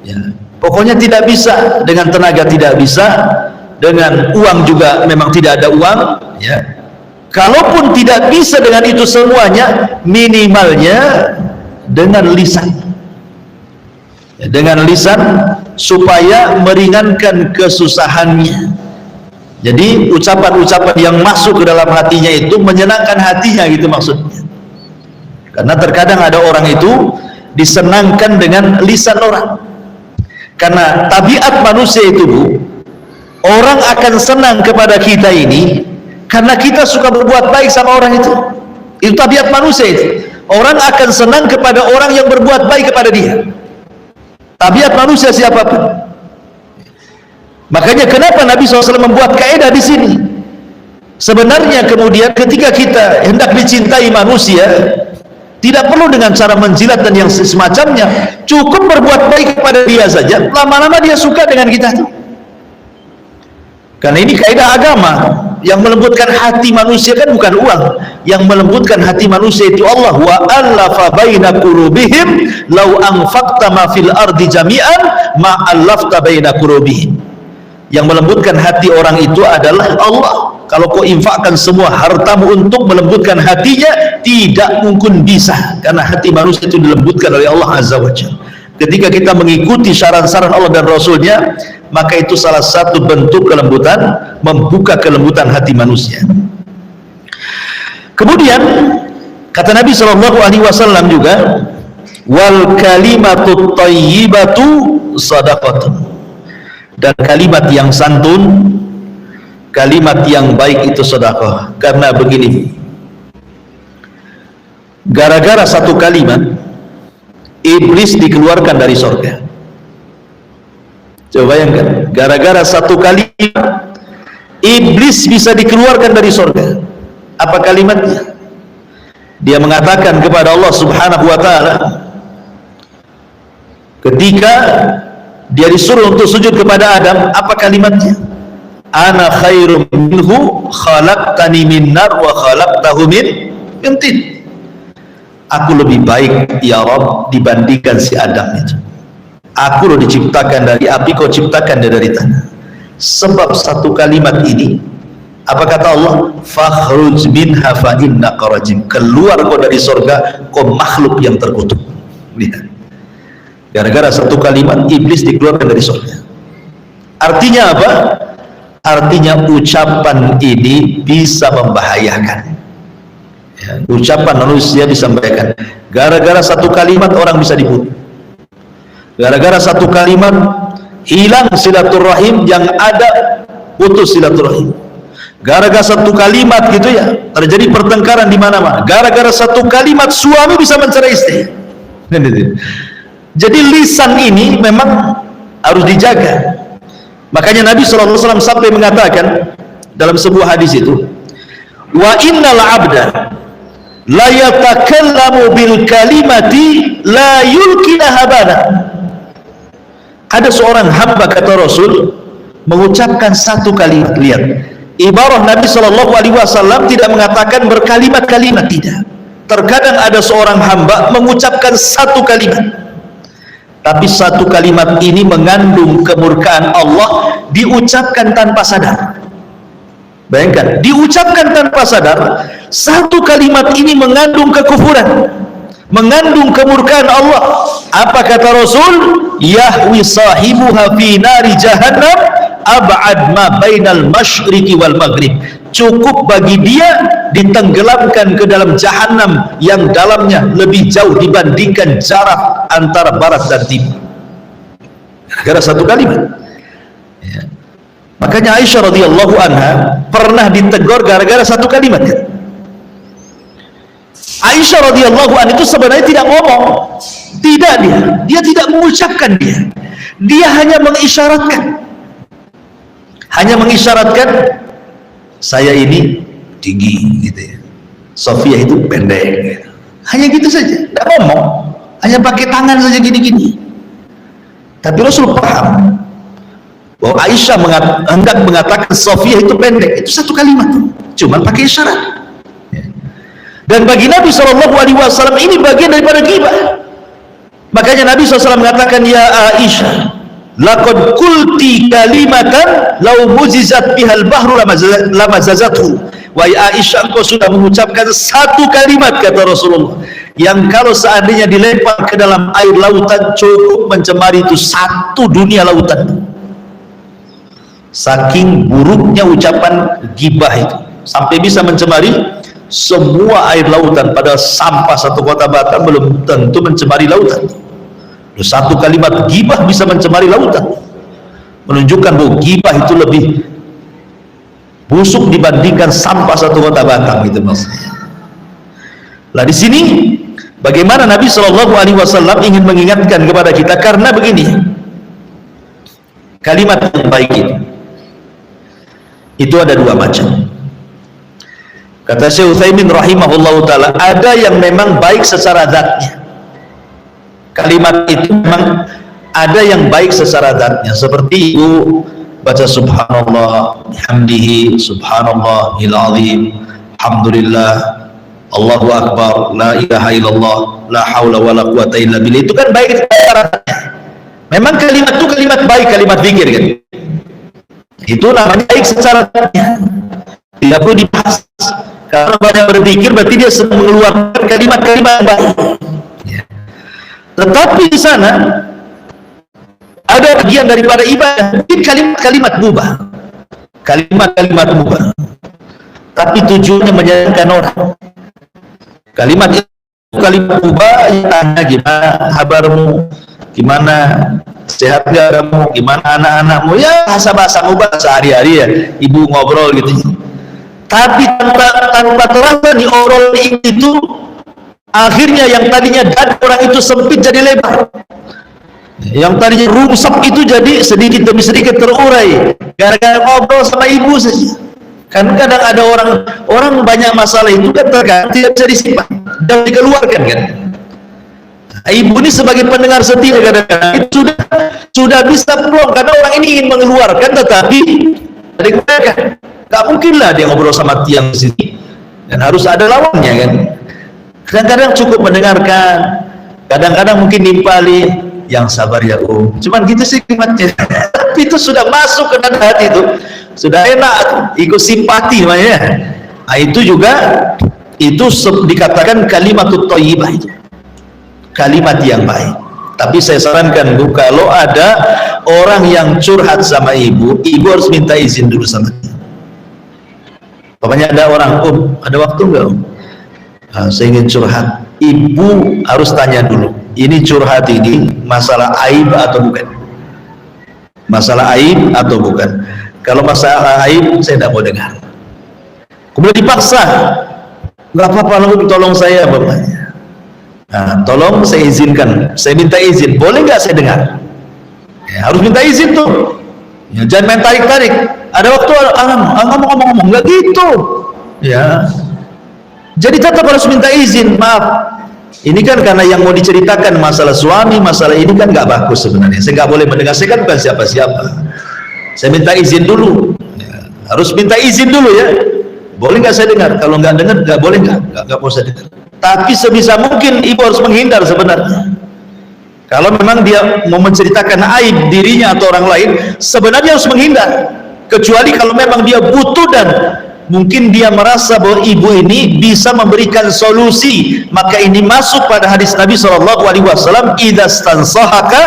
ya. Pokoknya tidak bisa, dengan tenaga tidak bisa, dengan uang juga memang tidak ada uang, ya. Kalaupun tidak bisa dengan itu semuanya, minimalnya dengan lisan, ya, dengan lisan supaya meringankan kesusahannya. Jadi ucapan-ucapan yang masuk ke dalam hatinya itu menyenangkan hatinya, gitu maksudnya. Karena terkadang ada orang itu disenangkan dengan lisan orang. Karena tabiat manusia itu, Bu, orang akan senang kepada kita ini karena kita suka berbuat baik sama orang itu. Itu tabiat manusia itu. Orang akan senang kepada orang yang berbuat baik kepada dia. Tabiat manusia siapapun. Makanya kenapa Nabi SAW membuat kaidah di sini? Sebenarnya kemudian ketika kita hendak dicintai manusia, tidak perlu dengan cara menjilat dan yang semacamnya, cukup berbuat baik kepada dia saja, lama-lama dia suka dengan kita. Karena ini kaidah agama. Yang melembutkan hati manusia kan bukan uang. Yang melembutkan hati manusia itu Allah. Wa allafa baina qulubihim law anfaqta ma fil ardi jami'an ma allafta baina qulubihim. Yang melembutkan hati orang itu adalah Allah. Kalau kau infakkan semua hartamu untuk melembutkan hatinya, tidak mungkin bisa, karena hati manusia itu dilembutkan oleh Allah Azza wa Jalla. Ketika kita mengikuti saran-saran Allah dan Rasulnya, maka itu salah satu bentuk kelembutan, membuka kelembutan hati manusia. Kemudian kata Nabi SAW juga, wal kalimatut thayyibatu shadaqatun. Dan kalimat yang santun, kalimat yang baik itu sedekah. Karena begini, gara-gara satu kalimat iblis dikeluarkan dari surga. Coba bayangkan, gara-gara satu kalimat iblis bisa dikeluarkan dari surga. Apa kalimatnya? Dia mengatakan kepada Allah Subhanahu wa ta'ala ketika dia disuruh untuk sujud kepada Adam, apa kalimatnya? Ana khairum minhu khalaqtani min nar wa khalaqtahu min tin. Aku lebih baik ya Rabb dibandingkan si Adam itu. Aku loh diciptakan dari api, kau ciptakan dia dari tanah. Sebab satu kalimat ini, apa kata Allah? Fakhruj minha fa innaka rajim. Keluar kau dari surga, kau makhluk yang terkutuk. Lihat. Gara-gara satu kalimat iblis dikeluarkan dari surga. Artinya apa? Artinya ucapan ini bisa membahayakan. Ya, ucapan manusia bisa membahayakan. Gara-gara satu kalimat orang bisa dibunuh. Gara-gara satu kalimat hilang silaturahim, yang ada putus silaturahim. Gara-gara satu kalimat gitu ya, terjadi pertengkaran di mana-mana. Gara-gara satu kalimat suami bisa mencerai istri. Jadi lisan ini memang harus dijaga. Makanya Nabi SAW sampai mengatakan dalam sebuah hadis itu, wa innal abda la yatakallamu bil kalimati la yulqina habana. Ada seorang hamba, kata Rasul, mengucapkan satu kalimat. Lihat, ibarah Nabi SAW tidak mengatakan berkalimat-kalimat, tidak. Terkadang ada seorang hamba mengucapkan satu kalimat, tapi satu kalimat ini mengandung kemurkaan Allah, diucapkan tanpa sadar. Bayangkan, diucapkan tanpa sadar, satu kalimat ini mengandung kekufuran, mengandung kemurkaan Allah. Apa kata Rasul? Yahwi sahibuha fi nari jahannam ab'ad ma bainal masyriqi wal maghrib. Cukup bagi dia ditenggelamkan ke dalam jahanam yang dalamnya lebih jauh dibandingkan jarak antara barat dan timur. Gara-gara satu kalimat. Ya. Makanya Aisyah radhiyallahu anha pernah ditegur gara-gara satu kalimat. Aisyah radhiyallahu anha itu sebenarnya tidak ngomong, tidak, dia tidak mengucapkan, dia hanya mengisyaratkan, saya ini tinggi gitu ya, Sofia itu pendek gitu. Hanya gitu saja, tidak ngomong, hanya pakai tangan saja gini-gini. Tapi Rasul paham bahwa Aisyah hendak mengatakan Sofia itu pendek, itu satu kalimat, cuman pakai isyarat. Dan bagi Nabi SAW ini bagian daripada ghibah. Makanya Nabi SAW mengatakan, ya Aisyah, laqad qulti kalimatan law muzizat bihal bahru lamazazathu. Wahai Aisyah, engkau sudah mengucapkan satu kalimat, kata Rasulullah, yang kalau seandainya dilempar ke dalam air lautan cukup mencemari itu satu dunia lautan. Saking buruknya ucapan ghibah itu, sampai bisa mencemari semua air lautan. Pada sampah satu kota Batam belum tentu mencemari lautan. Satu kalimat ghibah bisa mencemari lautan, menunjukkan bahwa ghibah itu lebih busuk dibandingkan sampah satu kota Batam, gitu maksudnya. Lah di sini bagaimana Nabi SAW ingin mengingatkan kepada kita, karena begini, kalimat yang baik itu ada dua macam. Kata Syekh Utsaimin rahimahullahu ta'ala, ada yang memang baik secara zatnya. Kalimat itu memang ada yang baik secara zatnya, seperti itu baca subhanallah bihamdihi subhanallahil azim, alhamdulillah, Allahu akbar, la ilaha illallah, la haula wala quwata illa billah. Itu kan baik syaratnya. Memang kalimat itu kalimat baik, kalimat zikir kan. Itu namanya baik secara tidak perlu dibahas. Karena banyak berpikir berarti dia sedang mengeluarkan kalimat-kalimat yang baik. Tetapi di sana ada bagian daripada ibadah, kalimat-kalimat mubah, kalimat-kalimat mubah, tapi tujuannya menyenangkan orang. Kalimat itu kalimat mubah, tanya gimana kabarmu, gimana sehat gak kamu, gimana anak-anakmu, ya bahasa-bahasa mubah sehari-hari ya, ibu ngobrol gitu. Tapi tanpa terasa nih obrol itu akhirnya yang tadinya dada orang itu sempit jadi lebar, yang tadinya rungsep itu jadi sedikit demi sedikit terurai gara-gara ngobrol sama ibu saja. Kan kadang ada orang banyak masalah itu kan terkadang tidak bisa disimpan dan dikeluarkan kan. Ibu ini sebagai pendengar setia kadang-kadang itu sudah bisa peluang, karena orang ini ingin mengeluarkan tetapi dikeluarkan. Gak mungkin lah dia ngobrol sama tiang di sini, dan harus ada lawannya kan. Kadang-kadang cukup mendengarkan, kadang-kadang mungkin nimpali, yang sabar ya cuman gitu sih kalimatnya. Tapi itu sudah masuk ke dalam hati, itu sudah enak, ikut simpati namanya. Nah, itu juga itu dikatakan kalimatut thayyibah, itu kalimat yang baik. Tapi saya sarankan Bu, kalau ada orang yang curhat sama ibu harus minta izin dulu sama dia. Pokoknya ada orang, ada waktu enggak saya ingin curhat. Ibu harus tanya dulu, ini curhat ini masalah aib atau bukan, masalah aib atau bukan. Kalau masalah aib saya tidak mau dengar. Kemudian dipaksa, nggak apa-apa, tolong saya bapaknya. Nah, tolong saya izinkan, saya minta izin, boleh nggak saya dengar? Ya, harus minta izin tuh. Ya, jangan main tarik-tarik. Ada waktu ngomong-ngomong nggak gitu. Ya. Jadi tetap harus minta izin. Maaf, ini kan karena yang mau diceritakan masalah suami, masalah ini kan nggak bagus sebenarnya. Saya nggak boleh mendengar, saya kan bukan siapa-siapa. Saya minta izin dulu. Ya, harus minta izin dulu ya. Boleh nggak saya dengar? Kalau nggak dengar, nggak boleh, nggak mau saya dengar. Tapi sebisa mungkin ibu harus menghindar sebenarnya. Kalau memang dia mau menceritakan aib dirinya atau orang lain, sebenarnya harus menghindar. Kecuali kalau memang dia butuh dan mungkin dia merasa bahwa ibu ini bisa memberikan solusi, maka ini masuk pada hadis Nabi SAW, idza stansahaka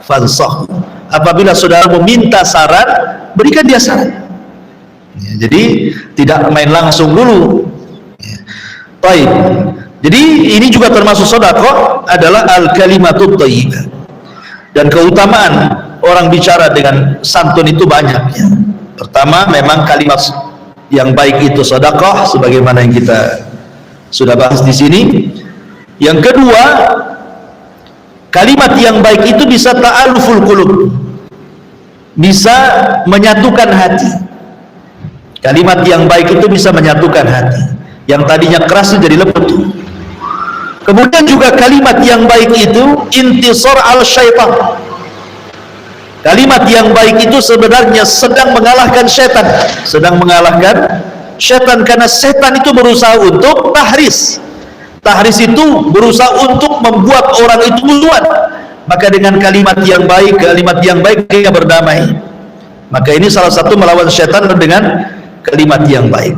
fansah. Apabila saudara meminta saran, berikan dia saran. Ya, jadi tidak main langsung dulu. Ya. Baik. Jadi ini juga termasuk sedekah, adalah al-kalimatut thayyibah. Dan keutamaan orang bicara dengan santun itu banyak ya. Pertama, memang kalimat yang baik itu sedekah, sebagaimana yang kita sudah bahas di sini. Yang kedua, kalimat yang baik itu bisa ta'aluful qulub, bisa menyatukan hati. Kalimat yang baik itu bisa menyatukan hati, yang tadinya keras jadi lembut. Kemudian juga kalimat yang baik itu intisar al syaitan. Kalimat yang baik itu sebenarnya sedang mengalahkan setan, sedang mengalahkan setan, karena setan itu berusaha untuk tahris. Tahris itu berusaha untuk membuat orang itu musuhan. Maka dengan kalimat yang baik dia berdamai. Maka ini salah satu melawan setan dengan kalimat yang baik.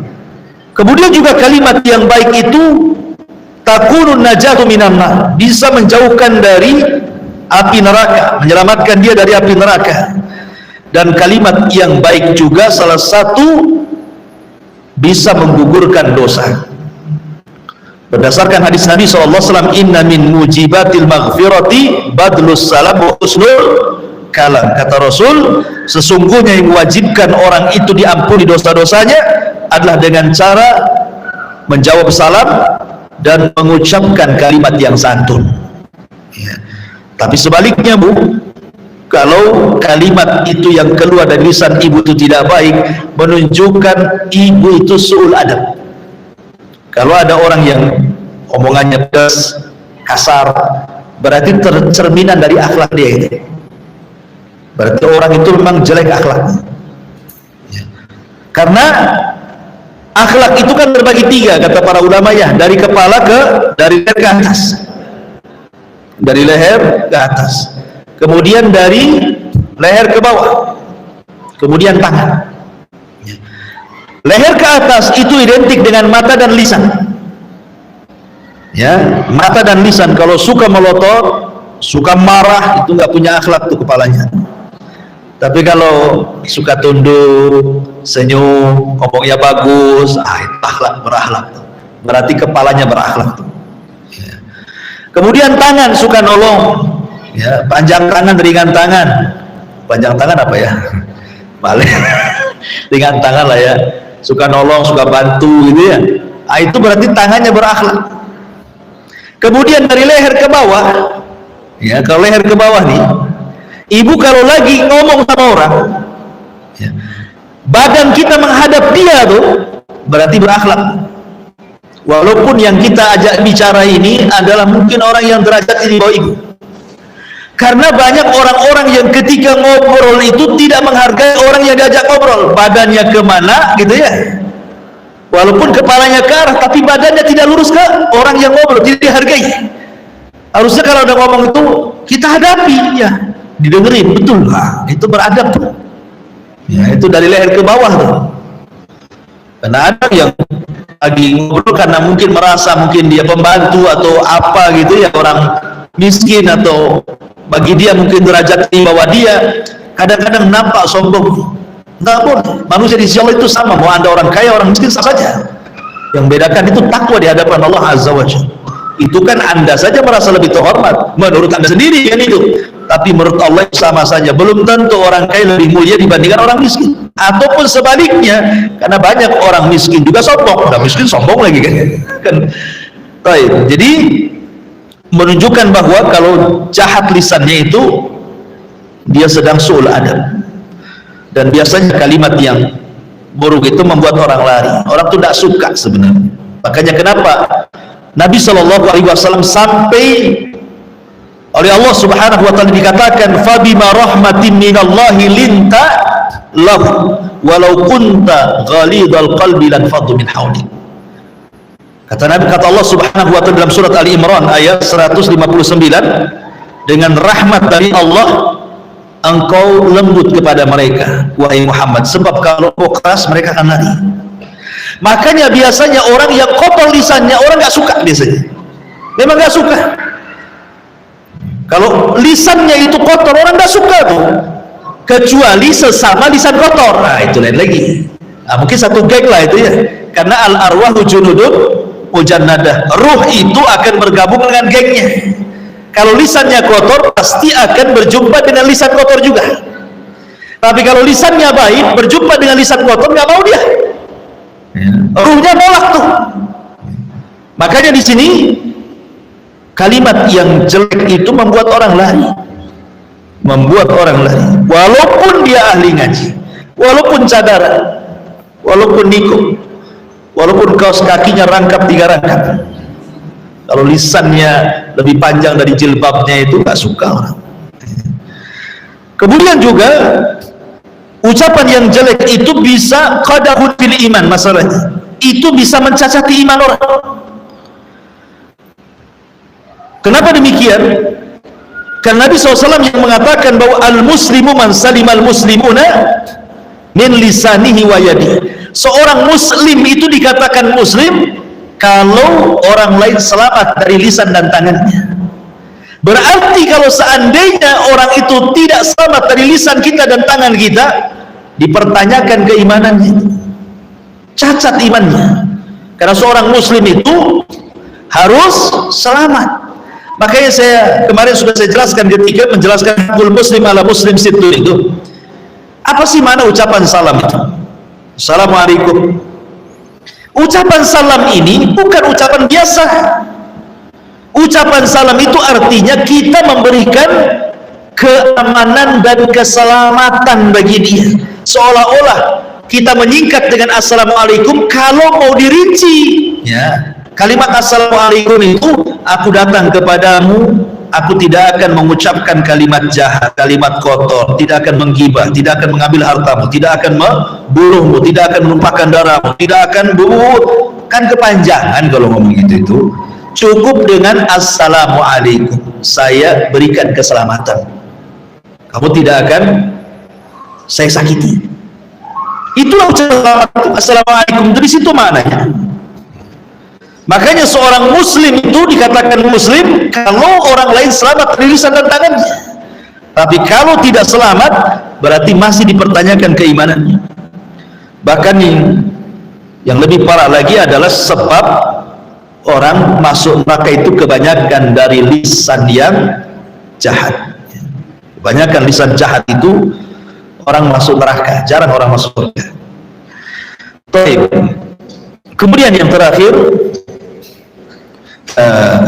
Kemudian juga kalimat yang baik itu takunun najatu minan nar, bisa menjauhkan dari api neraka, menyelamatkan dia dari api neraka. Dan kalimat yang baik juga salah satu bisa menggugurkan dosa. Berdasarkan hadis Nabi SAW, inna min mujibatil maghfirati badlus salam wa husnul kalam. Kata Rasul, sesungguhnya yang mewajibkan orang itu diampuni dosa-dosanya adalah dengan cara menjawab salam dan mengucapkan kalimat yang santun ya. Tapi sebaliknya Bu, kalau kalimat itu yang keluar dari lisan ibu itu tidak baik, menunjukkan ibu itu su'ul adab. Kalau ada orang yang omongannya pedas, kasar, berarti cerminan dari akhlak dia itu. berarti orang itu memang jelek akhlaknya. Karena akhlak itu kan terbagi tiga, kata para ulama ya, dari kepala dari leher ke atas, dari leher ke atas, kemudian dari leher ke bawah, kemudian tangan. Leher ke atas itu identik dengan mata dan lisan. Ya, mata dan lisan. Kalau suka melotot, suka marah, itu nggak punya akhlak tuh kepalanya. Tapi kalau suka tunduk, senyum, ngomongnya bagus, itu akhlak, berakhlak. Berarti kepalanya berakhlak. Ya. Kemudian tangan, suka nolong, ya, panjang tangan, ringan tangan. Panjang tangan apa ya? Balik. Ringan tangan lah ya. Suka nolong, suka bantu gitu ya. Itu berarti tangannya berakhlak. Kemudian dari leher ke bawah, ya, kalau leher ke bawah nih, ibu kalau lagi ngomong sama orang, ya, badan kita menghadap dia tuh berarti berakhlak. Walaupun yang kita ajak bicara ini adalah mungkin orang yang derajat di bawah ibu. Karena banyak orang-orang yang ketika ngobrol itu tidak menghargai orang yang diajak ngobrol. Badannya kemana gitu ya. Walaupun kepalanya ke arah, tapi badannya tidak lurus ke orang yang ngobrol, tidak dihargai. Harusnya kalau ada ngomong itu kita hadapi, ya, didengerin, betul lah, itu beradab. Ya, itu dari leher ke bawah tuh. Karena ada yang lagi ngobrol karena mungkin merasa mungkin dia pembantu atau apa gitu ya, orang miskin, atau bagi dia mungkin derajat di bawah dia, kadang-kadang nampak sombong. Enggak boleh. Manusia di sisi Allah itu sama, mau anda orang kaya orang miskin sama saja. Yang bedakan itu takwa di hadapan Allah Azza wa Jalla. Itu kan anda saja merasa lebih terhormat menurut anda sendiri kan itu, tapi menurut Allah sama saja. Belum tentu orang kaya lebih mulia dibandingkan orang miskin, ataupun sebaliknya, karena banyak orang miskin juga sombong, udah miskin sombong lagi kan. Baik, jadi menunjukkan bahwa kalau jahat lisannya itu dia sedang su'ul adab, dan biasanya kalimat yang buruk itu membuat orang lari. Orang itu tidak suka sebenarnya. Makanya kenapa Nabi SAW sampai oleh Allah Subhanahu wa taala dikatakan fabima rahmatin minallahi linta lahu walau kunta ghalidhal qalbi lan faddu min hawlik. Kata Nabi, kata Allah Subhanahu wa taala dalam surat Ali Imran ayat 159, dengan rahmat dari Allah engkau lembut kepada mereka wahai Muhammad, sebab kalau keras mereka akan lari. Makanya biasanya orang yang kotor lisannya orang nggak suka, biasanya memang nggak suka. Kalau lisannya itu kotor orang nggak suka tuh, kecuali sesama lisan kotor. Nah itu lain lagi. Nah, mungkin satu geng lah itu ya, karena al arwahu junudun mujannadah, ruh itu akan bergabung dengan gengnya. Kalau lisannya kotor pasti akan berjumpa dengan lisan kotor juga. Tapi kalau lisannya baik berjumpa dengan lisan kotor nggak mau dia. Ruhnya nolak tuh. Makanya di sini kalimat yang jelek itu membuat orang lari, membuat orang lari. Walaupun dia ahli ngaji, walaupun cadar, walaupun nikung, walaupun kaos kakinya rangkap 3 rangkap, kalau lisannya lebih panjang dari jilbabnya itu gak suka orang. Kemudian juga ucapan yang jelek itu bisa qadahun fil iman, masalahnya itu bisa mencacati iman orang. Kenapa demikian? Karena Nabi SAW yang mengatakan bahwa al-muslimu man salimal muslimuna min lisanihi wa yadihi. Seorang muslim itu dikatakan muslim kalau orang lain selamat dari lisan dan tangannya. Berarti kalau seandainya orang itu tidak selamat dari lisan kita dan tangan kita, dipertanyakan keimanannya, cacat imannya. Karena seorang muslim itu harus selamat. Makanya saya kemarin sudah saya jelaskan ketika menjelaskan hakul muslim ala muslim situ itu. Apa sih mana ucapan salam itu? Assalamualaikum. Ucapan salam ini bukan ucapan biasa. Ucapan salam itu artinya kita memberikan keamanan dan keselamatan bagi dia. Seolah-olah kita menyingkat dengan assalamualaikum kalau mau dirinci. Ya. Kalimat assalamualaikum itu aku datang kepadamu aku tidak akan mengucapkan kalimat jahat, kalimat kotor, tidak akan menggibah, tidak akan mengambil hartamu, tidak akan membunuhmu, tidak akan menumpahkan darahmu, tidak akan kan kepanjangan kalau ngomong itu. Cukup dengan assalamualaikum, saya berikan keselamatan, kamu tidak akan saya sakiti. Itulah assalamualaikum, itu di situ maknanya. Makanya seorang muslim itu dikatakan muslim kalau orang lain selamat dari lisan dan tangannya. Tapi kalau tidak selamat, berarti masih dipertanyakan keimanannya. Bahkan yang lebih parah lagi adalah sebab orang masuk neraka itu kebanyakan dari lisan yang jahat. Kebanyakan lisan jahat itu orang masuk neraka, jarang orang masuk surga. Kemudian yang terakhir,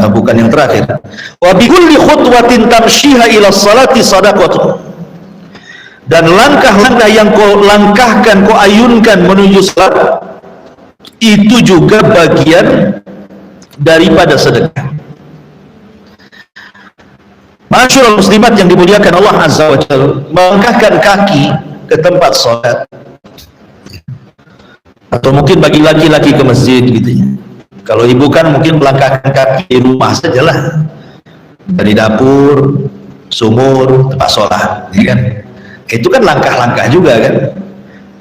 bukan yang terakhir, wa bi kulli khutwatin tamshiha ila salati sadaqatu, dan langkah-langkah yang kau langkahkan, kau ayunkan menuju salat, itu juga bagian daripada sedekah. Masyaallah muslimat yang dimuliakan Allah Azza wa Jalla, melangkahkan kaki ke tempat salat, atau mungkin bagi laki-laki ke masjid gitu ya. Kalau ibu kan mungkin melangkahkan kaki di rumah sajalah, dari dapur, sumur, tempat sholat, ya kan? Itu kan langkah-langkah juga kan?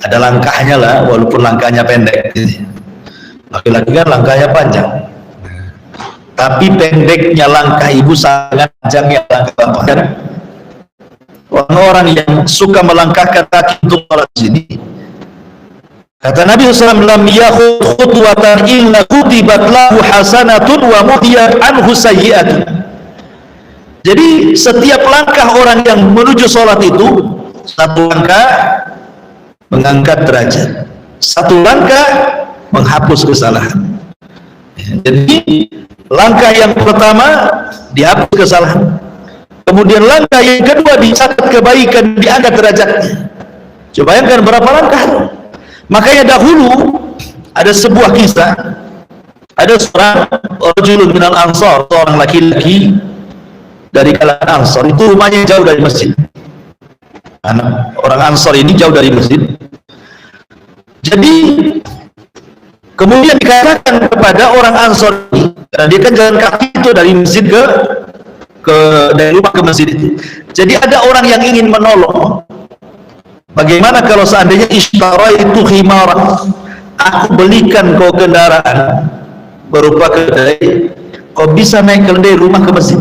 Ada langkahnya lah, walaupun langkahnya pendek. Laki-laki kan langkahnya panjang, tapi pendeknya langkah ibu sangat panjangnya langkah bapak kan? Orang-orang yang suka melangkahkan kaki untuk sholat sini, kata Nabi SAW, lam yakhud khutwatan illa kutibat lahu hasanatun wa muhdiyat anhu sayyi'atun. Jadi setiap langkah orang yang menuju sholat itu, satu langkah mengangkat derajat, satu langkah menghapus kesalahan. Jadi langkah yang pertama dihapus kesalahan, kemudian langkah yang kedua dicatat kebaikan, diangkat derajatnya. Coba bayangkan berapa langkah. Makanya dahulu ada sebuah kisah, ada seorang rajulun minal ansar, seorang laki-laki dari kalangan Ansar, itu rumahnya jauh dari masjid. Orang Ansar ini jauh dari masjid. Jadi kemudian dikatakan kepada orang Ansar ini, karena dia kan jalan kaki itu dari masjid dari rumah ke masjid itu. Jadi ada orang yang ingin menolong. Bagaimana kalau seandainya ishtara itu khimara, aku belikan kau kendaraan berupa keledai, kau bisa naik keledai rumah ke masjid.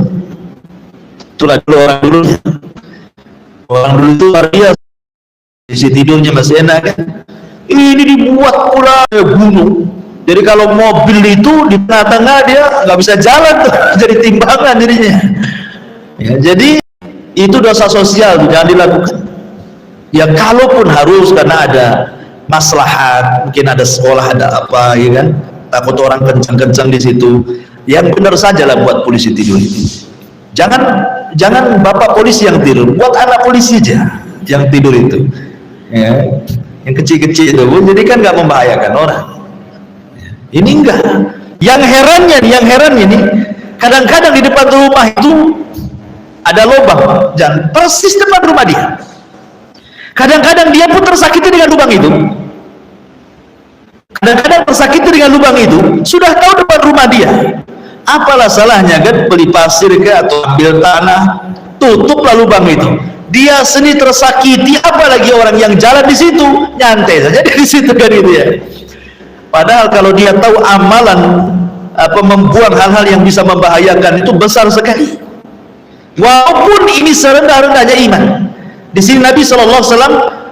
Itulah dulu orang dulu itu luar biasa, isi tidurnya masih enak kan. Ini dibuat pula gunung, jadi kalau mobil itu di tengah-tengah dia nggak bisa jalan tuh, jadi timbangan dirinya ya. Jadi itu dosa sosial, jangan dilakukan. Ya kalaupun harus karena ada maslahat, mungkin ada sekolah, ada apa, ya kan, takut orang kencang-kencang di situ, yang benar sajalah buat polisi tidur itu. Jangan bapak polisi yang tidur, buat anak polisi aja yang tidur itu, ya, yang kecil-kecil itu, jadi kan nggak membahayakan orang. Ini enggak. Yang herannya nih, kadang-kadang di depan rumah itu ada lubang, dan persis depan rumah dia. Kadang-kadang dia pun tersakiti dengan lubang itu. Kadang-kadang tersakiti dengan lubang itu, sudah tahu depan rumah dia. Apalah salahnya kan, beli pasir ke atau ambil tanah, tutuplah lubang itu. Dia sendiri tersakiti, apalagi orang yang jalan di situ, nyantai saja di situ kan itu ya. Padahal kalau dia tahu amalan membuang hal-hal yang bisa membahayakan itu besar sekali. Walaupun ini serendah-rendahnya iman. Di sini Nabi SAW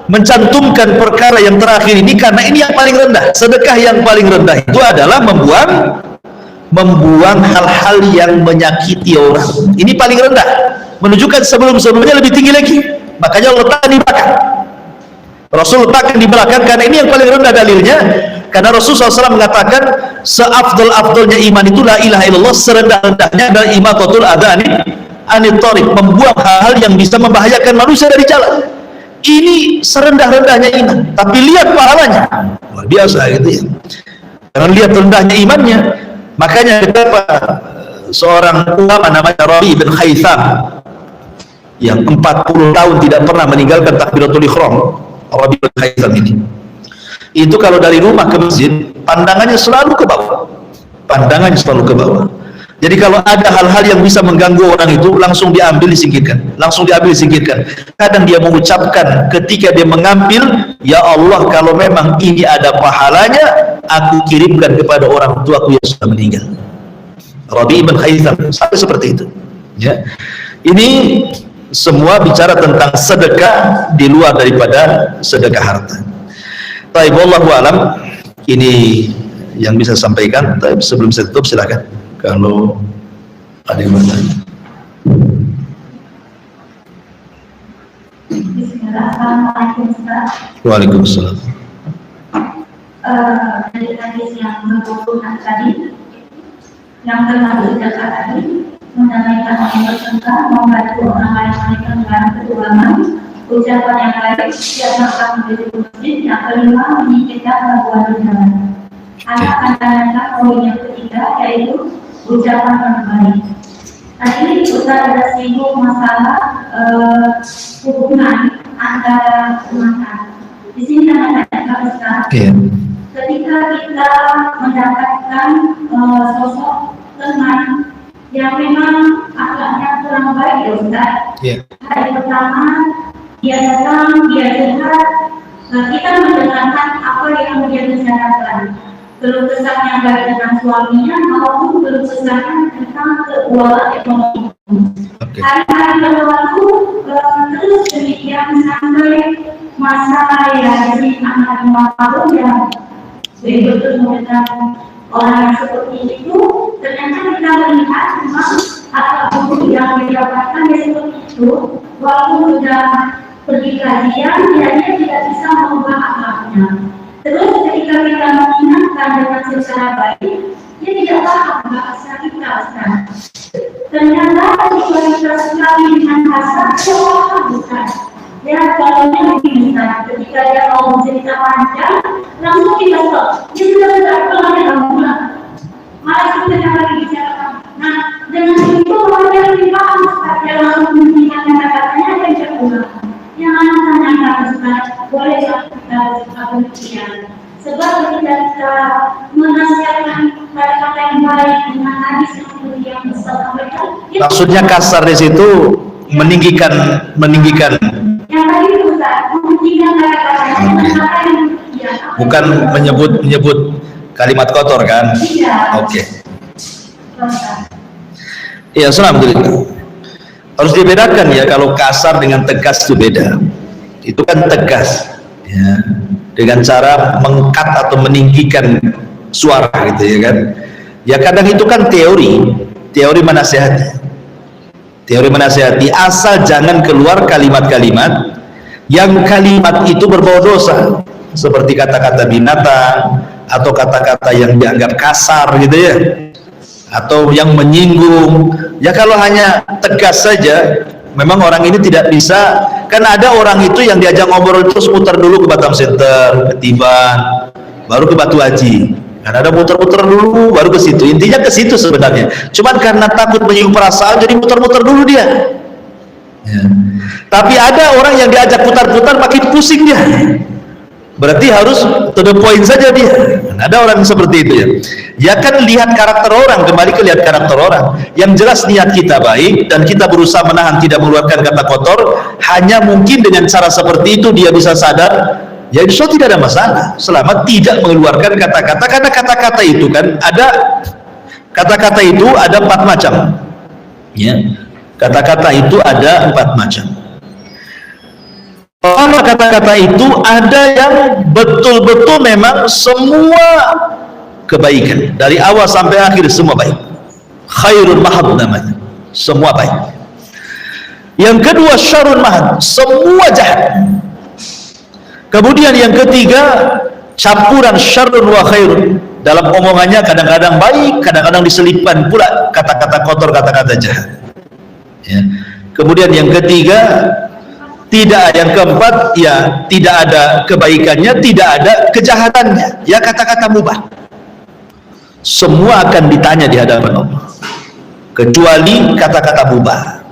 mencantumkan perkara yang terakhir ini karena ini yang paling rendah. Sedekah yang paling rendah itu adalah membuang hal-hal yang menyakiti orang. Ini paling rendah. Menunjukkan sebelum-sebelumnya lebih tinggi lagi. Makanya letakkan di belakang. Rasul letakkan di belakang karena ini yang paling rendah dalilnya. Karena Rasul SAW mengatakan seafdal-afdalnya iman itu la ilaha illallah, serendah-rendahnya adalah imatatul adha anit thariq, membuang hal-hal yang bisa membahayakan manusia dari jalan. Ini serendah-rendahnya iman, tapi lihat pahalanya luar biasa gitu ya. Jangan lihat rendahnya imannya. Makanya betapa seorang ulama namanya Rabi bin Khaitham yang 40 tahun tidak pernah meninggalkan takbiratul ihram. Rabi bin Khaitham ini, itu kalau dari rumah ke masjid pandangannya selalu ke bawah, pandangannya selalu ke bawah. Jadi kalau ada hal-hal yang bisa mengganggu orang itu, langsung diambil disingkirkan, langsung diambil disingkirkan. Kadang dia mengucapkan ketika dia mengambil, ya Allah, kalau memang ini ada pahalanya, aku kirimkan kepada orang tuaku yang sudah meninggal. Rabi bin Khaitham sampai seperti itu. Ya, ini semua bicara tentang sedekah di luar daripada sedekah harta. Taib, wallahu alam, ini yang bisa saya sampaikan. Tapi sebelum saya tutup, silakan kalau ada yang bertanya. Assalamualaikum Ustaz. Waalaikumsalam. Dari hadis yang berhubungan tadi, yang termasuk zakat tadi, mendamaikan orang bertengkar, membantu orang lain meninggalkan keuangan, ucapan yang baik, tidak makan menjadi masjid, yang kelima menyingkirkan gangguan di jalan. Anak-anak poin yang ketiga yaitu ucapan yang baik. Tadi Ustaz ada singgung masalah hubungan antara teman. Di sini kadang-kadang Ustaz, ketika kita mendapatkan sosok teman yang memang akhlaknya kurang baik ya Ustaz. Hari pertama dia datang, dia curhat, kita mendengarkan apa yang dia bicarakan, keluh kesahnya baik dengan suaminya maupun keluh kesahnya tentang keuangan ekonomi. Hari-hari berlalu terus demikian sampai masa ya di anak 5 tahun yang betul-betul dengan orang yang seperti itu. Ternyata kita melihat memang akhlak buruk yang didapatkan ya seperti itu, walaupun sudah pergi kajian, dia tidak bisa mengubah akhlaknya. Terus ketika kita mengingatkan dengan secara baik, dia tidak paham bahasa kita. Ternyata jika kita sekali dengan kasar, dia paham bukan. Ya, kalau begini Ustaz, ketika dia mau cerita panjang, langsung kita stop. Dia sudah kalau dia pulang. Malah kita yang lagi bicarakan. Nah, dengan itu orang yang lebih paham Ustaz, dia langsung menghentikan kata-katanya dan dia pulang. Yang anak tanyakan Ustaz, bolehkah kita bersikap demikian? Sebab ketika kita menasihatkan kata-kata yang baik dengan hadis yang Ustaz sampaikan, maksudnya kasar di situ meninggikan yang tadi Ustaz, meninggikan kata-katanya, bukan menyebut kalimat kotor kan? Iya. Oke. Iya, alhamdulillah. Harus dibedakan ya, kalau kasar dengan tegas itu beda. Itu kan tegas, ya, dengan cara mengkat atau meninggikan suara gitu ya kan. Ya kadang itu kan teori menasihati. Teori menasihati, asal jangan keluar kalimat-kalimat yang kalimat itu berbau dosa, seperti kata-kata binatang atau kata-kata yang dianggap kasar gitu ya, atau yang menyinggung. Ya kalau hanya tegas saja, memang orang ini tidak bisa. Kan ada orang itu yang diajak ngobrol terus muter dulu ke Batam Center, ke Tiban, baru ke Batu Haji. Kan ada muter-muter dulu baru ke situ. Intinya ke situ sebenarnya. Cuman karena takut menyinggung perasaan jadi muter-muter dulu dia. Ya. Tapi ada orang yang diajak putar-putar makin pusing dia. Berarti harus to the point saja dia. Nah, ada orang seperti itu ya. Ya kan lihat karakter orang, kembali ke lihat karakter orang. Yang jelas niat kita baik dan kita berusaha menahan tidak mengeluarkan kata kotor. Hanya mungkin dengan cara seperti itu dia bisa sadar, ya insya Allah tidak ada masalah selama tidak mengeluarkan kata-kata. Karena kata-kata itu kan ada, kata-kata itu ada 4 macam. Ya, kata-kata itu ada 4 macam. Kalau kata-kata itu ada yang betul-betul memang semua kebaikan dari awal sampai akhir semua baik, khairul mahad namanya, semua baik. Yang kedua syarrun mahad, semua jahat. Kemudian yang ketiga campuran syarrun wa khairun, dalam omongannya kadang-kadang baik, kadang-kadang diselipkan pula kata-kata kotor, kata-kata jahat ya. Kemudian yang ketiga tidak, yang keempat ya tidak ada kebaikannya, tidak ada kejahatannya, ya kata-kata mubah. Semua akan ditanya di hadapan Allah. kecuali kata-kata mubah.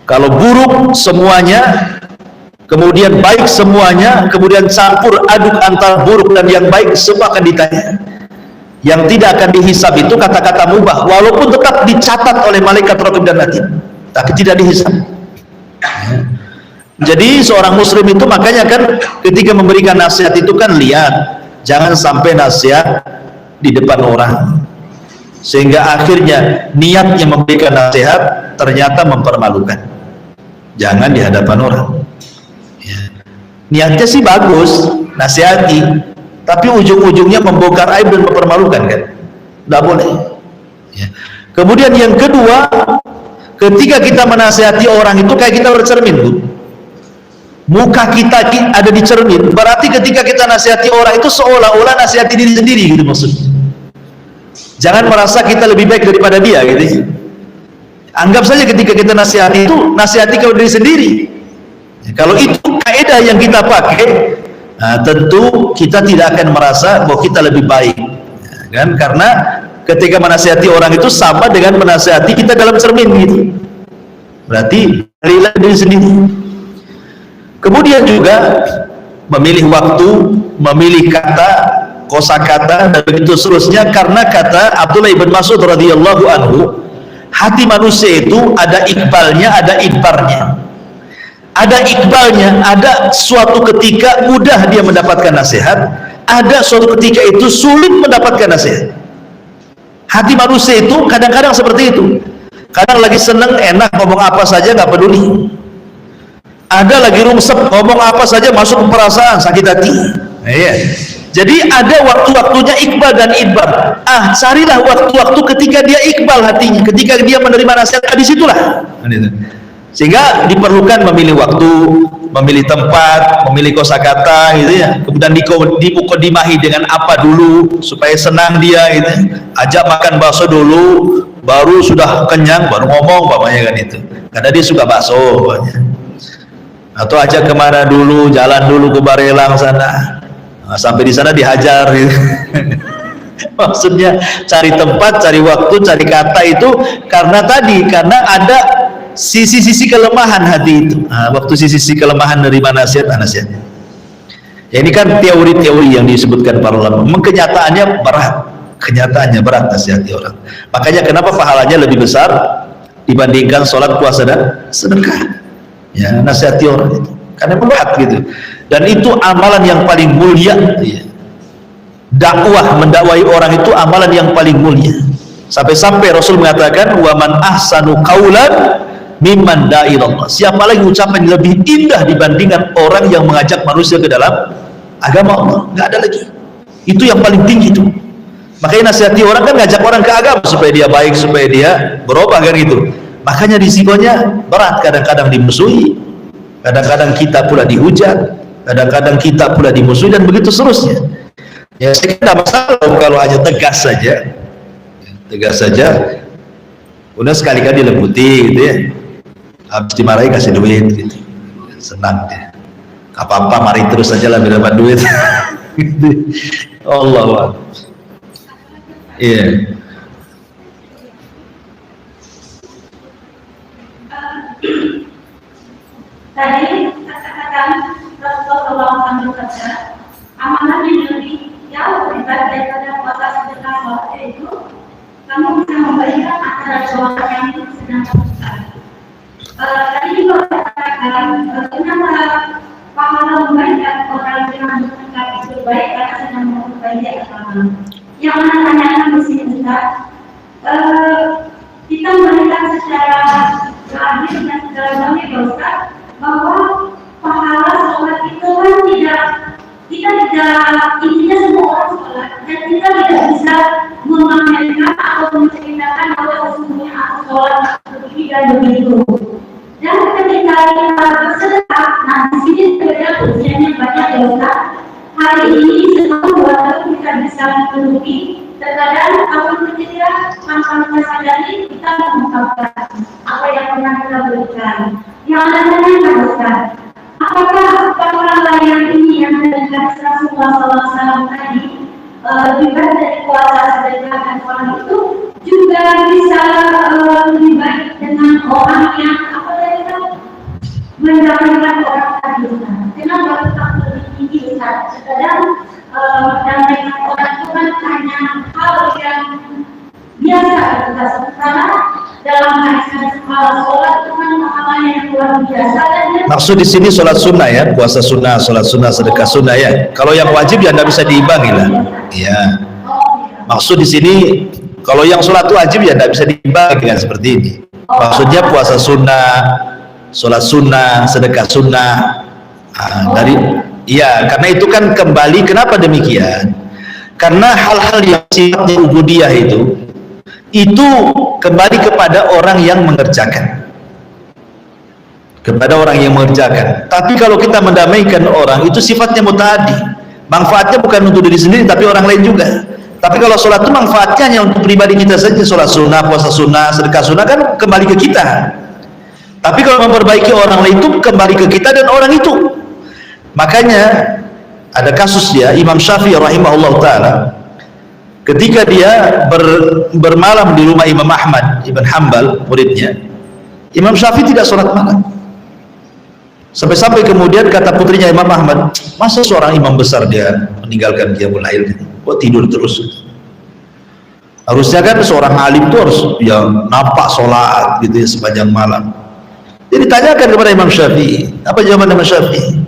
Kalau buruk semuanya, kemudian baik semuanya, kemudian campur aduk antara buruk dan yang baik, semua akan ditanya. Yang tidak akan dihisab itu kata-kata mubah, walaupun tetap dicatat oleh malaikat raqib dan atid, tapi tidak dihisab. Jadi seorang muslim itu makanya kan ketika memberikan nasihat itu kan lihat, jangan sampai nasihat di depan orang, sehingga akhirnya niatnya memberikan nasihat ternyata mempermalukan. Jangan di hadapan orang. Niatnya sih bagus, nasihati, tapi ujung-ujungnya membongkar aib dan mempermalukan kan? Tidak boleh. Kemudian yang kedua, ketika kita menasihati orang itu kayak kita bercermin, Bu. Muka kita ada di cermin, berarti ketika kita nasihati orang itu seolah-olah nasihati diri sendiri gitu maksudnya. Jangan merasa kita lebih baik daripada dia gitu. Anggap saja ketika kita nasihati itu nasihati kepada diri sendiri. Kalau itu kaidah yang kita pakai, nah, tentu kita tidak akan merasa bahwa kita lebih baik, kan? Karena ketika menasihati orang itu sama dengan menasihati kita dalam cermin gitu. Berarti lihat diri sendiri. Kemudian juga memilih waktu, memilih kata, kosakata dan begitu seterusnya, karena kata Abdullah ibn Mas'ud radhiyallahu anhu, hati manusia itu ada ikbalnya, ada idbarnya. Ada ikbalnya, ada suatu ketika mudah dia mendapatkan nasihat, ada suatu ketika itu sulit mendapatkan nasihat. Hati manusia itu kadang-kadang seperti itu. Kadang lagi seneng, enak, ngomong apa saja nggak peduli. Ada lagi rungsep, ngomong apa saja masuk ke perasaan, sakit hati. Iya. Jadi ada waktu-waktunya iqbal dan idbar. Carilah waktu-waktu ketika dia iqbal hatinya, ketika dia menerima nasihat, disitulah. Sehingga diperlukan memilih waktu, memilih tempat, memilih kosakata, gitu ya. Kemudian dimuqaddimahi dengan apa dulu supaya senang dia, gitu. Ajak makan bakso dulu, baru sudah kenyang baru ngomong, bapaknya kan itu. Karena dia suka bakso, bapaknya. Atau ajak kemana dulu, jalan dulu ke Barelang sana. Nah, sampai di sana dihajar gitu. Maksudnya cari tempat, cari waktu, cari kata itu karena ada sisi-sisi kelemahan hati itu. Nah, waktu sisi-sisi kelemahan dari nasihatnya. Ya, ini kan teori-teori yang disebutkan para ulama. Memang kenyataannya berat nasihati orang. Makanya kenapa pahalanya lebih besar dibandingkan sholat, puasa dan sedekah. Ya, nasihati orang itu karena berat gitu, dan itu amalan yang paling mulia. Ya. Dakwah, mendakwai orang itu amalan yang paling mulia, sampai-sampai Rasul mengatakan wa man ahsanu qaulan mimman da'a ilallah. Siapa lagi ucapan yang lebih indah dibandingkan orang yang mengajak manusia ke dalam agama Allah? Nggak ada lagi. Itu yang paling tinggi itu. Makanya nasihati orang kan ngajak orang ke agama supaya dia baik, supaya dia berubah kan gitu. Makanya risikonya berat, kadang-kadang dimusuhi, kadang-kadang kita pula dihujat, kadang-kadang kita pula dimusuhi dan begitu seterusnya. Ya, saya kira tidak masalah kalau hanya tegas saja, udah sekali-kali dilembuti gitu ya, habis dimarahi kasih duit gitu, senang dia, apa-apa mari terus saja lah dapat duit. Allah, iya. Tadi katakan Rasulullah SAW bersabda, amalan yang lebih jauh daripada puasa sedekah sholat itu, kamu bisa memberikan antara sholat yang sedang lakukan. Tadi juga katakan kenapa pahala memberikan orang yang sedekah itu baik karena sedang memperbaiki agama. Yang mana tanyakan di sini Ustaz, kita melihat secara lahir dan secara zahir Ustaz, bahwa pahala sholat itu kan kita tidak intinya semua orang sholat, dan kita tidak bisa memamerkan atau menceritakan bahwa sesungguhnya aku sholat begini dan begitu. Dan ketika kita bersedekah, nah di sini sebenarnya ujiannya banyak ya Ustaz. Hari ini semua buat kita bisa menutupi. Terkadang kalau ketika tanpa kita sadari kita mengungkapkan apa yang pernah kita berikan. Yang lainnya Ustaz, apakah pahala yang ini yang dari Rasulullah SAW tadi lebih baik dari puasa sedekah dan sholat itu juga bisa lebih baik dengan orang yang apa tadi kan mendamaikan orang tadi Ustaz. Kenapa tetap lebih tinggi Ustaz? Kadang mendamaikan orang itu kan hanya hal yang biasa Ustaz. Karena dalam hadis sholat itu kan amalnya yang luar biasa dan maksud di sini sholat sunnah ya, puasa sunnah, sholat sunnah, sedekah sunnah ya. Kalau yang wajib ya tidak bisa diimbangi lah. Ya. Maksud di sini kalau yang sholat wajib ya tidak bisa diimbangi dengan seperti ini. Maksudnya puasa sunnah, sholat sunnah, sedekah sunnah. Iya, karena itu kan kembali. Kenapa demikian? Karena hal-hal yang sifatnya ubudiyah itu kembali kepada orang yang mengerjakan. Kepada orang yang mengerjakan. Tapi kalau kita mendamaikan orang itu sifatnya mutaaddi. Manfaatnya bukan untuk diri sendiri tapi orang lain juga. Tapi kalau sholat itu manfaatnya hanya untuk pribadi kita saja. Sholat sunnah, puasa sunnah, sedekah sunnah kan kembali ke kita. Tapi kalau memperbaiki orang lain itu kembali ke kita dan orang itu. Makanya ada kasus dia Imam Syafi'i rahimahullah ta'ala ketika dia bermalam di rumah Imam Ahmad Ibn Hanbal muridnya. Imam Syafi'i tidak sholat malam. Sampai-sampai kemudian kata putrinya Imam Ahmad, masa seorang imam besar dia meninggalkan qiyamul lail, kok tidur terus? Harusnya kan seorang alim itu harus ya nampak sholat gitu ya sepanjang malam. Jadi ditanyakan kepada Imam Syafi'i, apa jawaban Imam Syafi'i?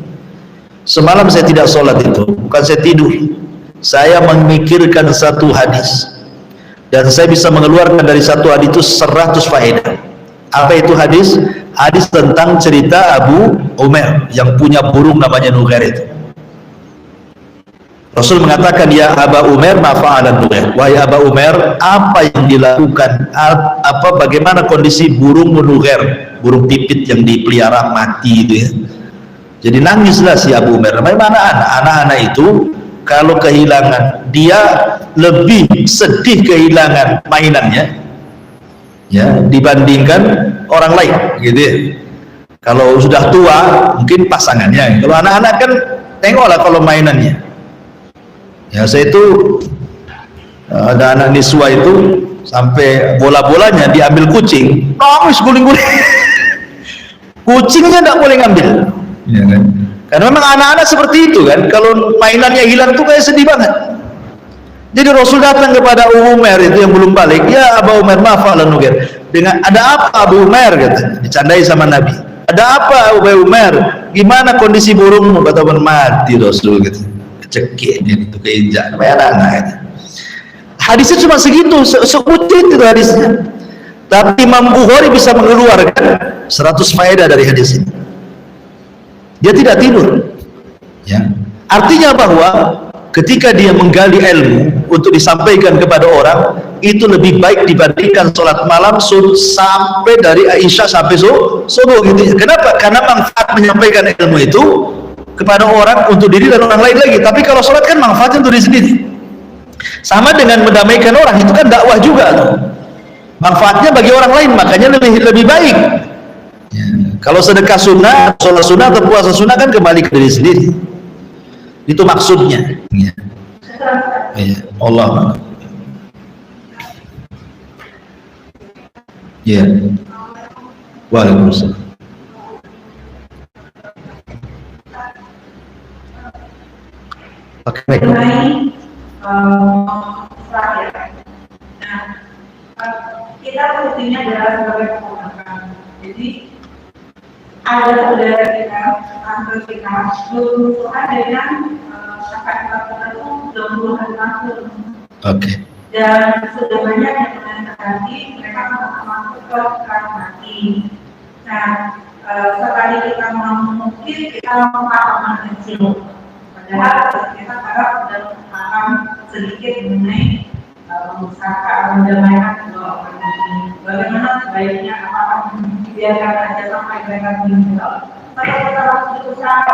Semalam saya tidak sholat itu, bukan saya tidur. Saya memikirkan satu hadis dan saya bisa mengeluarkan dari satu hadis itu 100 faedah. Apa itu hadis? Hadis tentang cerita Abu Umair yang punya burung namanya Nughair itu. Rasul mengatakan, ya Aba Umair ma fa'alan Nughair. Wahai Aba Umair, apa yang dilakukan, bagaimana kondisi burung Nughair, burung pipit yang dipelihara mati itu ya. Jadi nangislah si Abu Umair. Bagaimana anak-anak itu kalau kehilangan, dia lebih sedih kehilangan mainannya ya dibandingkan orang lain gitu ya. Kalau sudah tua mungkin pasangannya, kalau anak-anak kan tengoklah kalau mainannya ya. Saya itu ada anak niswa itu sampai bola-bolanya diambil kucing, nangis guling-guling. Kucingnya tidak boleh ngambil ya kan? Karena memang anak-anak seperti itu kan, kalau mainannya hilang tuh kayak sedih banget. Jadi Rasul datang kepada Abu Umair itu yang belum balik, ya Abu Umair ma fa'alan Nughair. Dengan ada apa Abu Umair, kata, dicandai sama Nabi. Ada apa Abu Umair? Gimana kondisi burungmu? Kata Umar, mati Rasul gitu. Kecekik dia itu keinjak namanya anak-anak gitu. Hadisnya cuma segitu, sekutit itu hadisnya. Tapi Imam Bukhari bisa mengeluarkan 100 faedah dari hadis ini. Dia tidak tidur ya. Artinya bahwa ketika dia menggali ilmu untuk disampaikan kepada orang, itu lebih baik dibandingkan sholat malam sampai dari Aisyah sampai subuh gitu ya. Kenapa? Karena manfaat menyampaikan ilmu itu kepada orang untuk diri dan orang lain lagi. Tapi kalau sholat kan manfaatnya untuk diri sendiri. Sama dengan mendamaikan orang, itu kan dakwah juga tuh. Manfaatnya bagi orang lain, makanya lebih baik ya. Kalau sedekah sunnah, sholat sunnah atau puasa sunnah kan kembali ke diri sendiri. Itu maksudnya ya. Ya, Allah ya. Waalaikumsalam. Oke. Kita posisinya adalah sebagai keponakan. Jadi ada saudara kita, tante kita, berusaha dengan kakak kita itu 20 tahun. Oke. Dan sudah banyak yang terjadi, mereka sama-sama ke mati. Nah, sekali kita mungkin kita pengalaman kecil. Padahal kita sekarang sudah paham sedikit mengenai usaha mendamaikan kedua orang ini. Bagaimana sebaiknya, apakah dibiarkan aja sampai mereka meninggal? Kalau kita harus berusaha,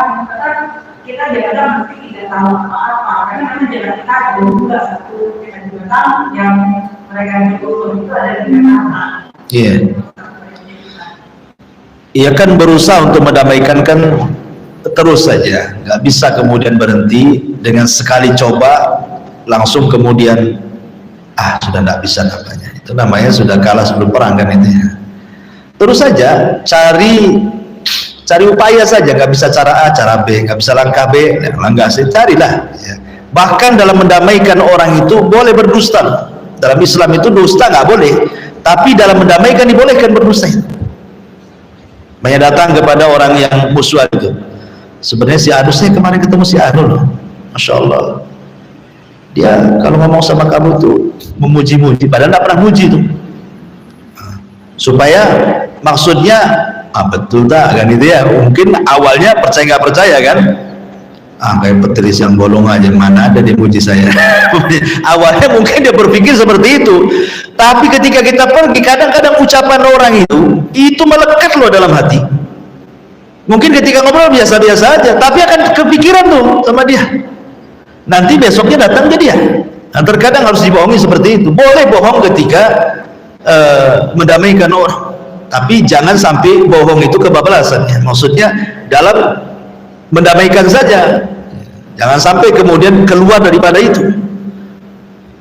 kita jaga mesti tidak tahu apa-apa. Karena memang jaga kita ada juga satu, kita juga tahu yang mereka itu ada di mana. Iya. Ia kan berusaha untuk mendamaikan kan terus saja, nggak bisa kemudian berhenti dengan sekali coba langsung kemudian sudah nggak bisa namanya. Itu namanya sudah kalah sebelum perang kan itu ya. Terus saja cari upaya saja, nggak bisa cara A, cara B, nggak bisa langkah B, langkah C, carilah ya. Bahkan dalam mendamaikan orang itu boleh berdusta. Dalam Islam itu dusta nggak boleh, tapi dalam mendamaikan dibolehkan berdusta. Banyak datang kepada orang yang musuh itu, sebenarnya si Anu, saya kemarin ketemu si Anu loh, Masya Allah, dia kalau ngomong sama kamu tuh memuji-muji, padahal nggak pernah muji tuh, supaya maksudnya betul tak kan itu ya. Mungkin awalnya percaya nggak percaya kan, kayak petelis yang bolong aja, mana ada dia muji saya. Awalnya mungkin dia berpikir seperti itu, tapi ketika kita pergi, kadang-kadang ucapan orang itu melekat loh dalam hati. Mungkin ketika ngobrol biasa-biasa aja, tapi akan kepikiran tuh sama dia, nanti besoknya datang ke dia. Nah, terkadang harus dibohongi seperti itu. Boleh bohong ketika mendamaikan orang, tapi jangan sampai bohong itu kebablasan ya. Maksudnya dalam mendamaikan saja, jangan sampai kemudian keluar daripada itu.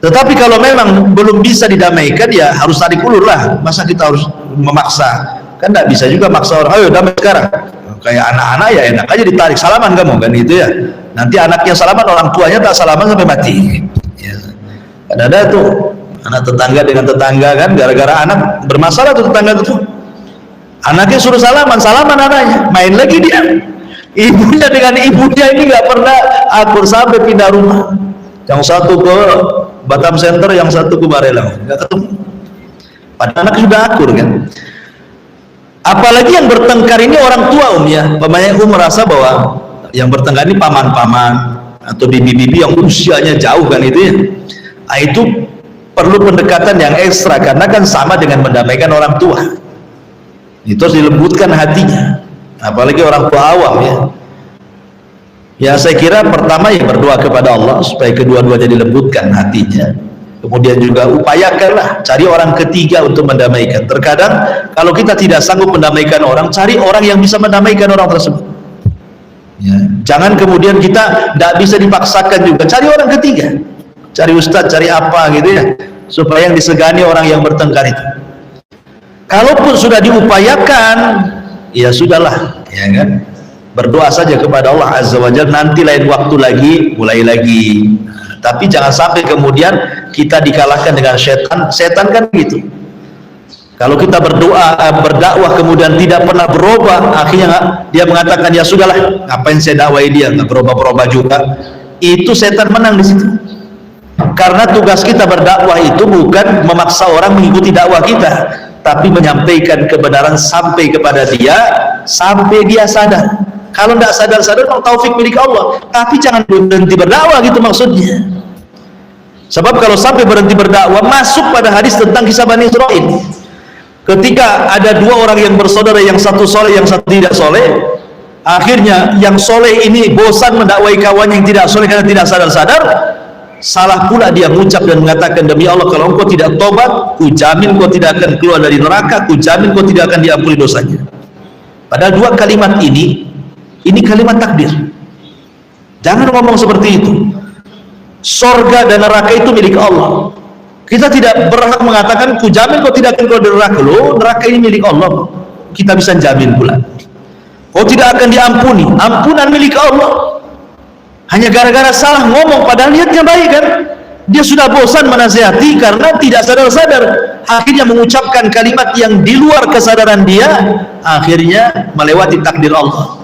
Tetapi kalau memang belum bisa didamaikan, ya harus tarik ulur lah. Masa kita harus memaksa? Kan tidak bisa juga maksa orang, ayo damai sekarang. Kayak anak-anak ya enak aja ditarik, salaman kamu kan gitu ya. Nanti anaknya salaman, orang tuanya tak salaman sampai mati ya. Ada tuh anak tetangga dengan tetangga kan, gara-gara anak bermasalah tuh tetangga tuh, anaknya suruh salaman anaknya, main lagi dia. Ibunya dengan ibunya ini nggak pernah akur sampai pindah rumah. Yang satu ke Batam Center, yang satu ke Barelang, nggak ketemu. Padahal anak sudah akur kan. Apalagi yang bertengkar ini orang tua ya. Pamannya merasa bahwa yang bertengkar ini paman-paman atau bibi-bibi yang usianya jauh kan itu ya. Nah, itu perlu pendekatan yang ekstra, karena kan sama dengan mendamaikan orang tua. Itu harus dilembutkan hatinya. Apalagi orang tua awam ya. Ya saya kira pertama ya berdoa kepada Allah supaya kedua-duanya dilembutkan hatinya. Kemudian juga upayakanlah cari orang ketiga untuk mendamaikan. Terkadang kalau kita tidak sanggup mendamaikan orang, cari orang yang bisa mendamaikan orang tersebut ya. Jangan kemudian kita tidak bisa dipaksakan juga, cari orang ketiga, cari ustadz, cari apa gitu ya, supaya yang disegani orang yang bertengkar itu. Kalaupun sudah diupayakan, ya sudahlah ya kan, berdoa saja kepada Allah Azza wa Jalla, nanti lain waktu lagi mulai lagi. Tapi jangan sampai kemudian kita dikalahkan dengan setan. Setan kan gitu, kalau kita berdoa berdakwah kemudian tidak pernah berubah, akhirnya dia mengatakan ya sudahlah, ngapain saya dakwai dia, nggak berubah juga. Itu setan menang di situ. Karena tugas kita berdakwah itu bukan memaksa orang mengikuti dakwah kita, tapi menyampaikan kebenaran sampai kepada dia, sampai dia sadar. Kalau tidak sadar-sadar, taufik milik Allah. Tapi jangan berhenti berdakwah gitu maksudnya. Sebab kalau sampai berhenti berdakwah, masuk pada hadis tentang kisah Bani Israil. Ketika ada dua orang yang bersaudara, yang satu soleh, yang satu tidak soleh, akhirnya yang soleh ini bosan mendakwai kawan yang tidak soleh karena tidak sadar-sadar. Salah pula dia mengucap dan mengatakan, demi Allah kalau engkau tidak tobat, ku jamin kau tidak akan keluar dari neraka, ku jamin kau tidak akan diampuni dosanya. Padahal dua kalimat ini kalimat takdir. Jangan ngomong seperti itu. Sorga dan neraka itu milik Allah. Kita tidak berhak mengatakan ku jamin kau tidak akan keluar dari neraka. Loh, neraka ini milik Allah, kita bisa jamin pula kau tidak akan diampuni, ampunan milik Allah. Hanya gara-gara salah ngomong, padahal niatnya baik kan. Dia sudah bosan menasihati karena tidak sadar-sadar, akhirnya mengucapkan kalimat yang di luar kesadaran dia, akhirnya melewati takdir Allah.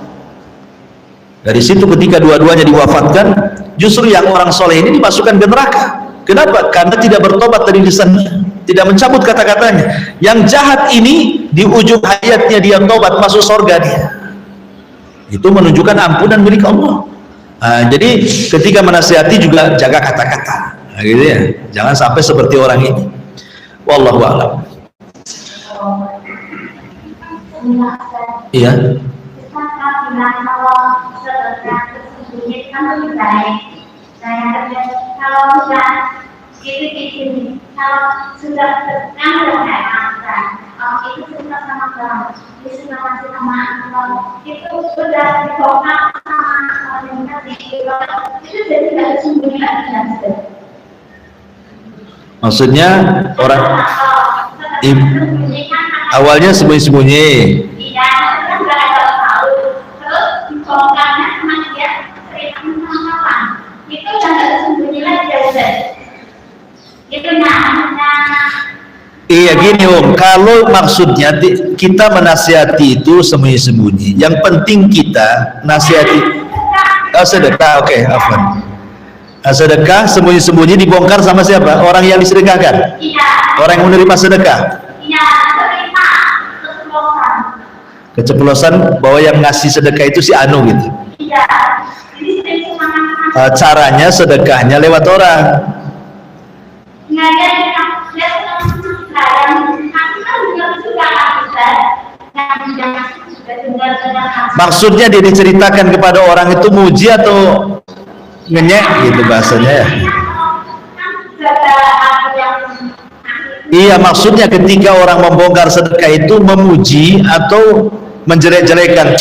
Dari situ ketika dua-duanya diwafatkan, justru yang orang soleh ini dimasukkan ke neraka. Kenapa? Karena tidak bertobat dari lisannya, tidak mencabut kata-katanya. Yang jahat ini di ujung hayatnya dia tobat, masuk surga dia. Itu menunjukkan ampunan milik Allah. Nah, jadi ketika menasihati juga jaga kata-kata, nah, gitu ya. Jangan sampai seperti orang ini. Wallahu a'lam. Iya. Kalau sudah itu sudah sama kamu, itu sudah dibongkar sama orang, itu jadi tidak sembunyi lagi. Maksudnya orang awalnya sembunyi-sembunyi. Iya, kan nggak ada tahu. Terus dibongkarnya sama dia cerita sama kawan. Itu yang nggak sembunyi lagi ya. Itu namanya. Iya gini Om, kalau maksudnya kita menasihati itu sembunyi-sembunyi. Yang penting kita nasihati. Sedekah, oke, afwan. Sedekah sembunyi-sembunyi dibongkar sama siapa? Orang yang disedekahkan. Iya. Orang yang menerima sedekah. Iya, terima keceplosan. Keceplosan bahwa yang ngasih sedekah itu si Anu gitu. Iya. Jadi sering semangat. Caranya sedekahnya lewat orang. Nggak ada yang maksudnya dia diceritakan kepada orang itu muji atau ngenyek gitu bahasanya ya. Iya, maksudnya ketika orang membongkar sedekah itu memuji atau menjelek-jelekan.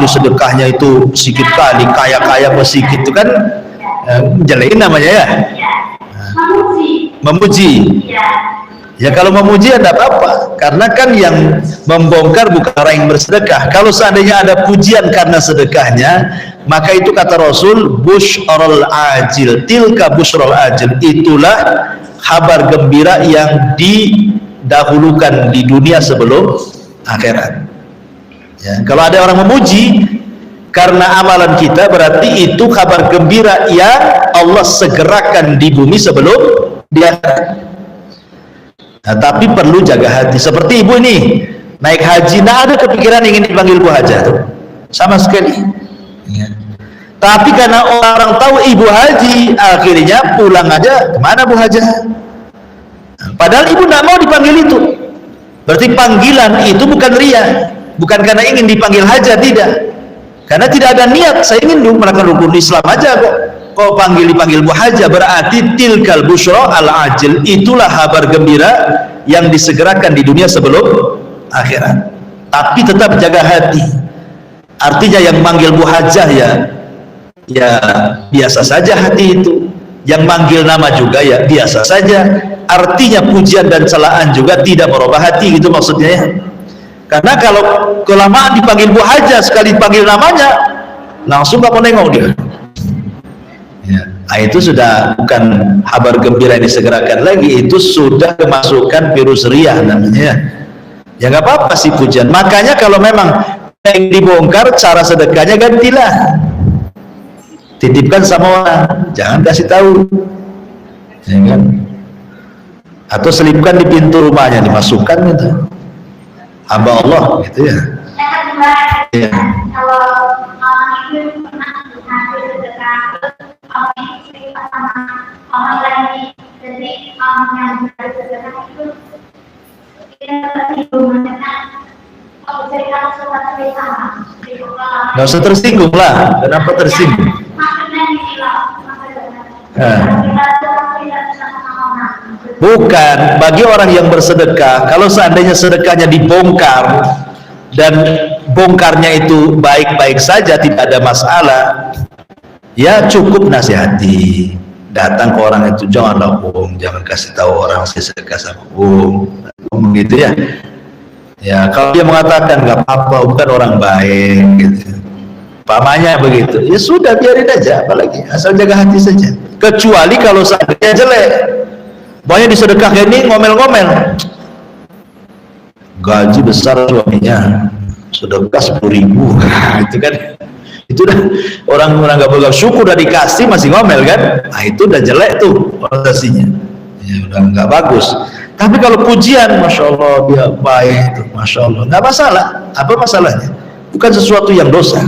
Di sedekahnya itu sedikit kali, kaya-kaya sedikit itu kan jelekin namanya ya. Memuji. Ya kalau memuji ada apa-apa, karena kan yang membongkar bukan orang yang bersedekah. Kalau seandainya ada pujian karena sedekahnya, maka itu kata Rasul, busyrul ajil, tilka busyrul ajil, itulah kabar gembira yang didahulukan di dunia sebelum akhirat. Ya, kalau ada orang memuji karena amalan kita, berarti itu kabar gembira yang Allah segerakan di bumi sebelum di akhirat. Nah, tapi perlu jaga hati. Seperti ibu ini naik haji, nah ada kepikiran ingin dipanggil Bu Haja tuh, sama sekali ya. Tapi karena orang tahu ibu haji, akhirnya pulang aja, kemana Bu Haja? Padahal ibu tidak mau dipanggil itu. Berarti panggilan itu bukan ria, bukan karena ingin dipanggil Haja, tidak, karena tidak ada niat saya ingin melakukan rukun Islam aja kok dipanggil Bu Haja. Berarti tilkal busyra al ajil, itulah kabar gembira yang disegerakan di dunia sebelum akhirat. Tapi tetap jaga hati. Artinya yang manggil Bu Hajah ya biasa saja hati itu. Yang manggil nama juga ya biasa saja. Artinya pujian dan celaan juga tidak merubah hati, gitu maksudnya ya. Karena kalau kelamaan dipanggil Bu Hajah, sekali dipanggil namanya langsung gak mau nengok dia. Ya, itu sudah bukan kabar gembira yang disegerakan lagi, itu sudah kemasukan virus riya namanya. Ya nggak apa-apa sih pujian. Makanya kalau memang yang dibongkar, cara sedekahnya gantilah, titipkan sama orang, jangan kasih tahu, ya kan? Atau selipkan di pintu rumahnya, dimasukkan gitu, hamba Allah gitu ya. Ya. Kalau itu pernah sedekah orang lain, jadi yang bersedekah itu nggak usah tersinggung lah. Kenapa tersinggung? Bukan, bagi orang yang bersedekah, kalau seandainya sedekahnya dibongkar dan bongkarnya itu baik-baik saja, tidak ada masalah, ya cukup nasihati. Datang ke orang itu, janganlah bohong, jangan kasih tahu orang saya sedekah sama gitu ya. Ya kalau dia mengatakan nggak apa-apa, bukan orang baik gitu, pamannya begitu, ya sudah biarin aja, apalagi asal jaga hati saja. Kecuali kalau seandainya jelek, banyak disedekah ini ngomel-ngomel, gaji besar suaminya sedekah 10.000, itu kan, itu dah orang-orang nggak bersyukur, udah dikasih masih ngomel kan, itu udah jelek tuh orientasinya, ya udah nggak bagus. Tapi kalau pujian, masya Allah dia baik tuh, masya Allah, nggak masalah. Apa masalahnya? Bukan sesuatu yang dosa.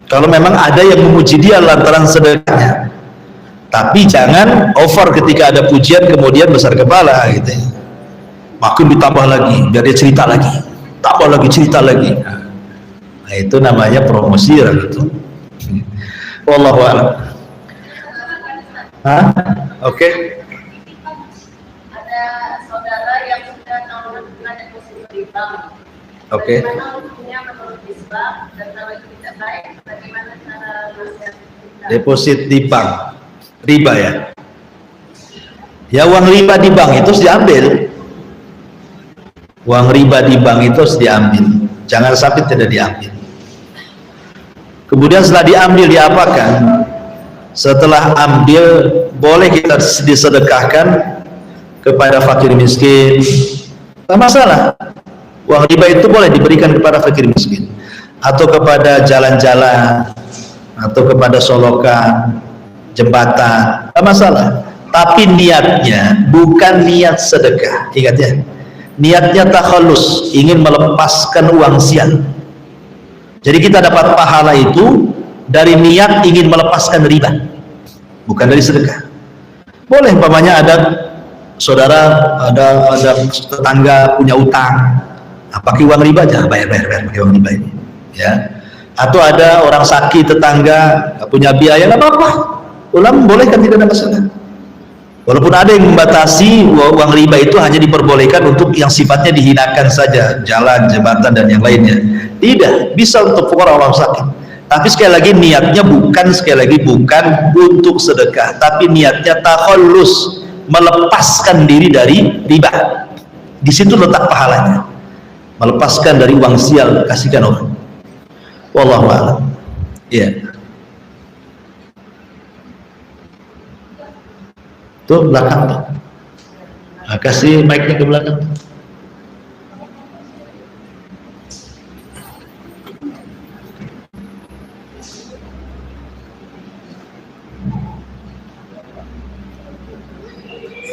Kalau memang ada yang memuji dia lantaran sedekahnya, tapi jangan over ketika ada pujian kemudian besar kepala gitu. Makin ditambah lagi, biar dia cerita lagi, tambah lagi cerita lagi. Nah, itu namanya promosi gitu. Wallahu a'lam. Oke. Ada saudara yang sudah tahun bulan deposito di bank. Oke. Bagaimana hukumnya menurut Islam, dan kalau itu tidak baik, bagaimana cara nasihat kita? Deposit di bank, riba ya. Ya uang riba di bank itu harus diambil. Uang riba di bank itu harus diambil. Jangan sampai tidak diambil. Kemudian setelah diambil diapakan? Setelah ambil boleh kita disedekahkan kepada fakir miskin. Tak masalah. Uang riba itu boleh diberikan kepada fakir miskin, atau kepada jalan-jalan, atau kepada solokan, jembatan, tak masalah. Tapi niatnya bukan niat sedekah. Ingat ya, niatnya takhallus, ingin melepaskan uang sial. Jadi kita dapat pahala itu dari niat ingin melepaskan riba, bukan dari sedekah. Boleh umpamanya ada saudara, ada tetangga punya utang, pakai uang riba aja, bayar pakai uang riba ini, ya. Atau ada orang sakit tetangga, punya biaya, nggak apa-apa. Ulama bolehkan, tidak ada masalah. Walaupun ada yang membatasi uang riba itu hanya diperbolehkan untuk yang sifatnya dihinakan saja, jalan, jembatan dan yang lainnya. Tidak, bisa untuk fuqara orang sakit. Tapi sekali lagi niatnya bukan untuk sedekah, tapi niatnya takhallus, melepaskan diri dari riba. Di situ letak pahalanya. Melepaskan dari uang sial, kasihkan orang. Wallahu a'lam. Iya. Tuh belakang tuh. Nah, kasih mic-nya ke belakang.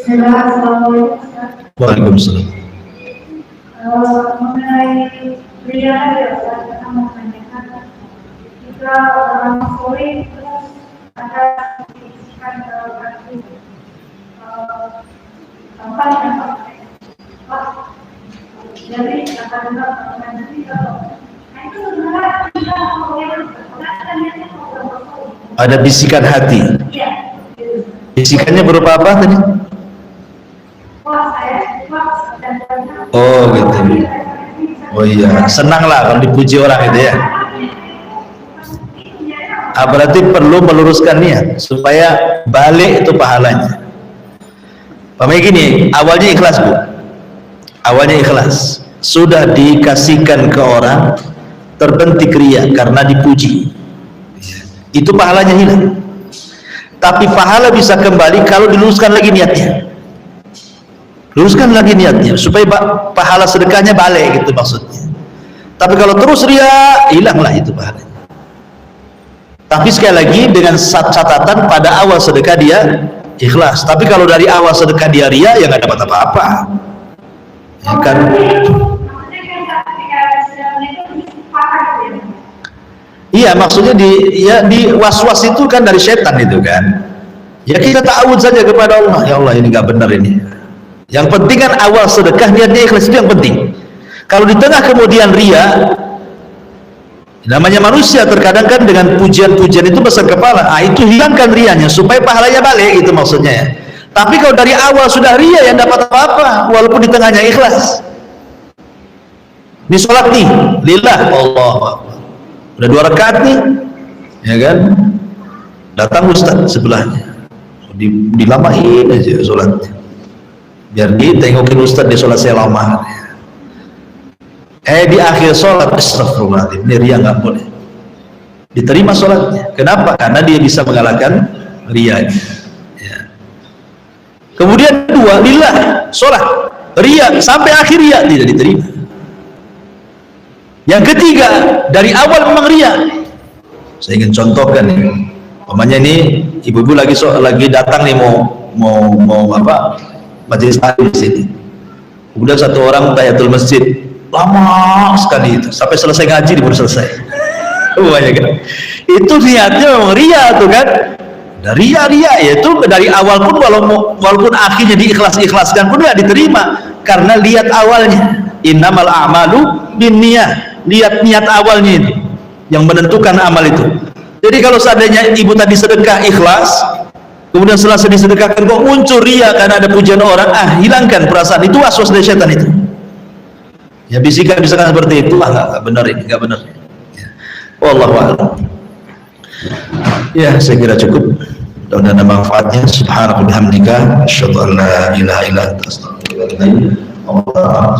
Assalamualaikum. Waalaikumsalam. Mengenai pria ya, saya mau menanyakan jika orang sore terus ada bisikan berarti tanpa yang jadi akan nanti kalau itu sebenarnya ada bisikan hati. Bisikannya berupa apa tadi? Oh gitu. Oh iya, senanglah kalau dipuji orang itu ya. Berarti perlu meluruskan niat supaya balik itu pahalanya. Pamanya gini, awalnya ikhlas bu, awalnya ikhlas, sudah dikasihkan ke orang, terbentik riya karena dipuji, itu pahalanya hilang. Tapi pahala bisa kembali kalau diluruskan lagi niatnya. Luruskan lagi niatnya supaya pahala sedekahnya balik, gitu maksudnya. Tapi kalau terus ria, hilanglah itu pahalanya. Tapi sekali lagi dengan catatan pada awal sedekah dia ikhlas. Tapi kalau dari awal sedekah dia ria, ya nggak dapat apa-apa. Ya kan? Iya, maksudnya di was-was itu kan dari setan itu kan. Ya kita ta'awud saja kepada Allah. Ya Allah, ini nggak benar ini. Yang penting kan awal sedekah niatnya ikhlas, itu yang penting. Kalau di tengah kemudian ria, namanya manusia terkadang kan dengan pujian-pujian itu besar kepala, itu hilangkan rianya supaya pahalanya balik, itu maksudnya ya. Tapi kalau dari awal sudah ria, yang dapat apa-apa walaupun di tengahnya ikhlas. Ini sholat nih lillah, Allah udah 2 rakaat nih, ya kan, datang ustaz sebelahnya, dilamain aja sholatnya biar ditengokin ustaz di sholat saya lama. Di akhir sholat, astagfirullahaladzim, ini ria nggak boleh, diterima sholatnya. Kenapa? Karena dia bisa mengalahkan ria ya. Kemudian 2, lillah, sholat ria sampai akhir ria, tidak diterima. Yang ketiga, dari awal memang ria. Saya ingin contohkan nih, umpamanya ini ibu-ibu lagi datang nih mau apa, majelis taklim di sini. Kemudian satu orang tahiyatul masjid lama sekali itu, sampai selesai ngaji baru selesai. Banyak kan? Itu niatnya memang ria tuh kan. Dari ria yaitu dari awal pun walaupun akhirnya diikhlaskan pun nggak diterima karena lihat awalnya. Innamal a'malu binniyah. Lihat niat awalnya itu yang menentukan amal itu. Jadi kalau seandainya ibu tadi sedekah ikhlas, kemudian setelah disedekahkan kok muncul ria karena ada pujian orang, hilangkan perasaan itu, waswas dari setan itu. Ya bisikan seperti itu, nggak benar ini, nggak benar. Ya. Wallahu a'lam. Ya, saya kira cukup. dan ada manfaatnya. Subhanaka bihamdika asyhadu an la ilaha illa anta astaghfiruka wa atubu ilaik.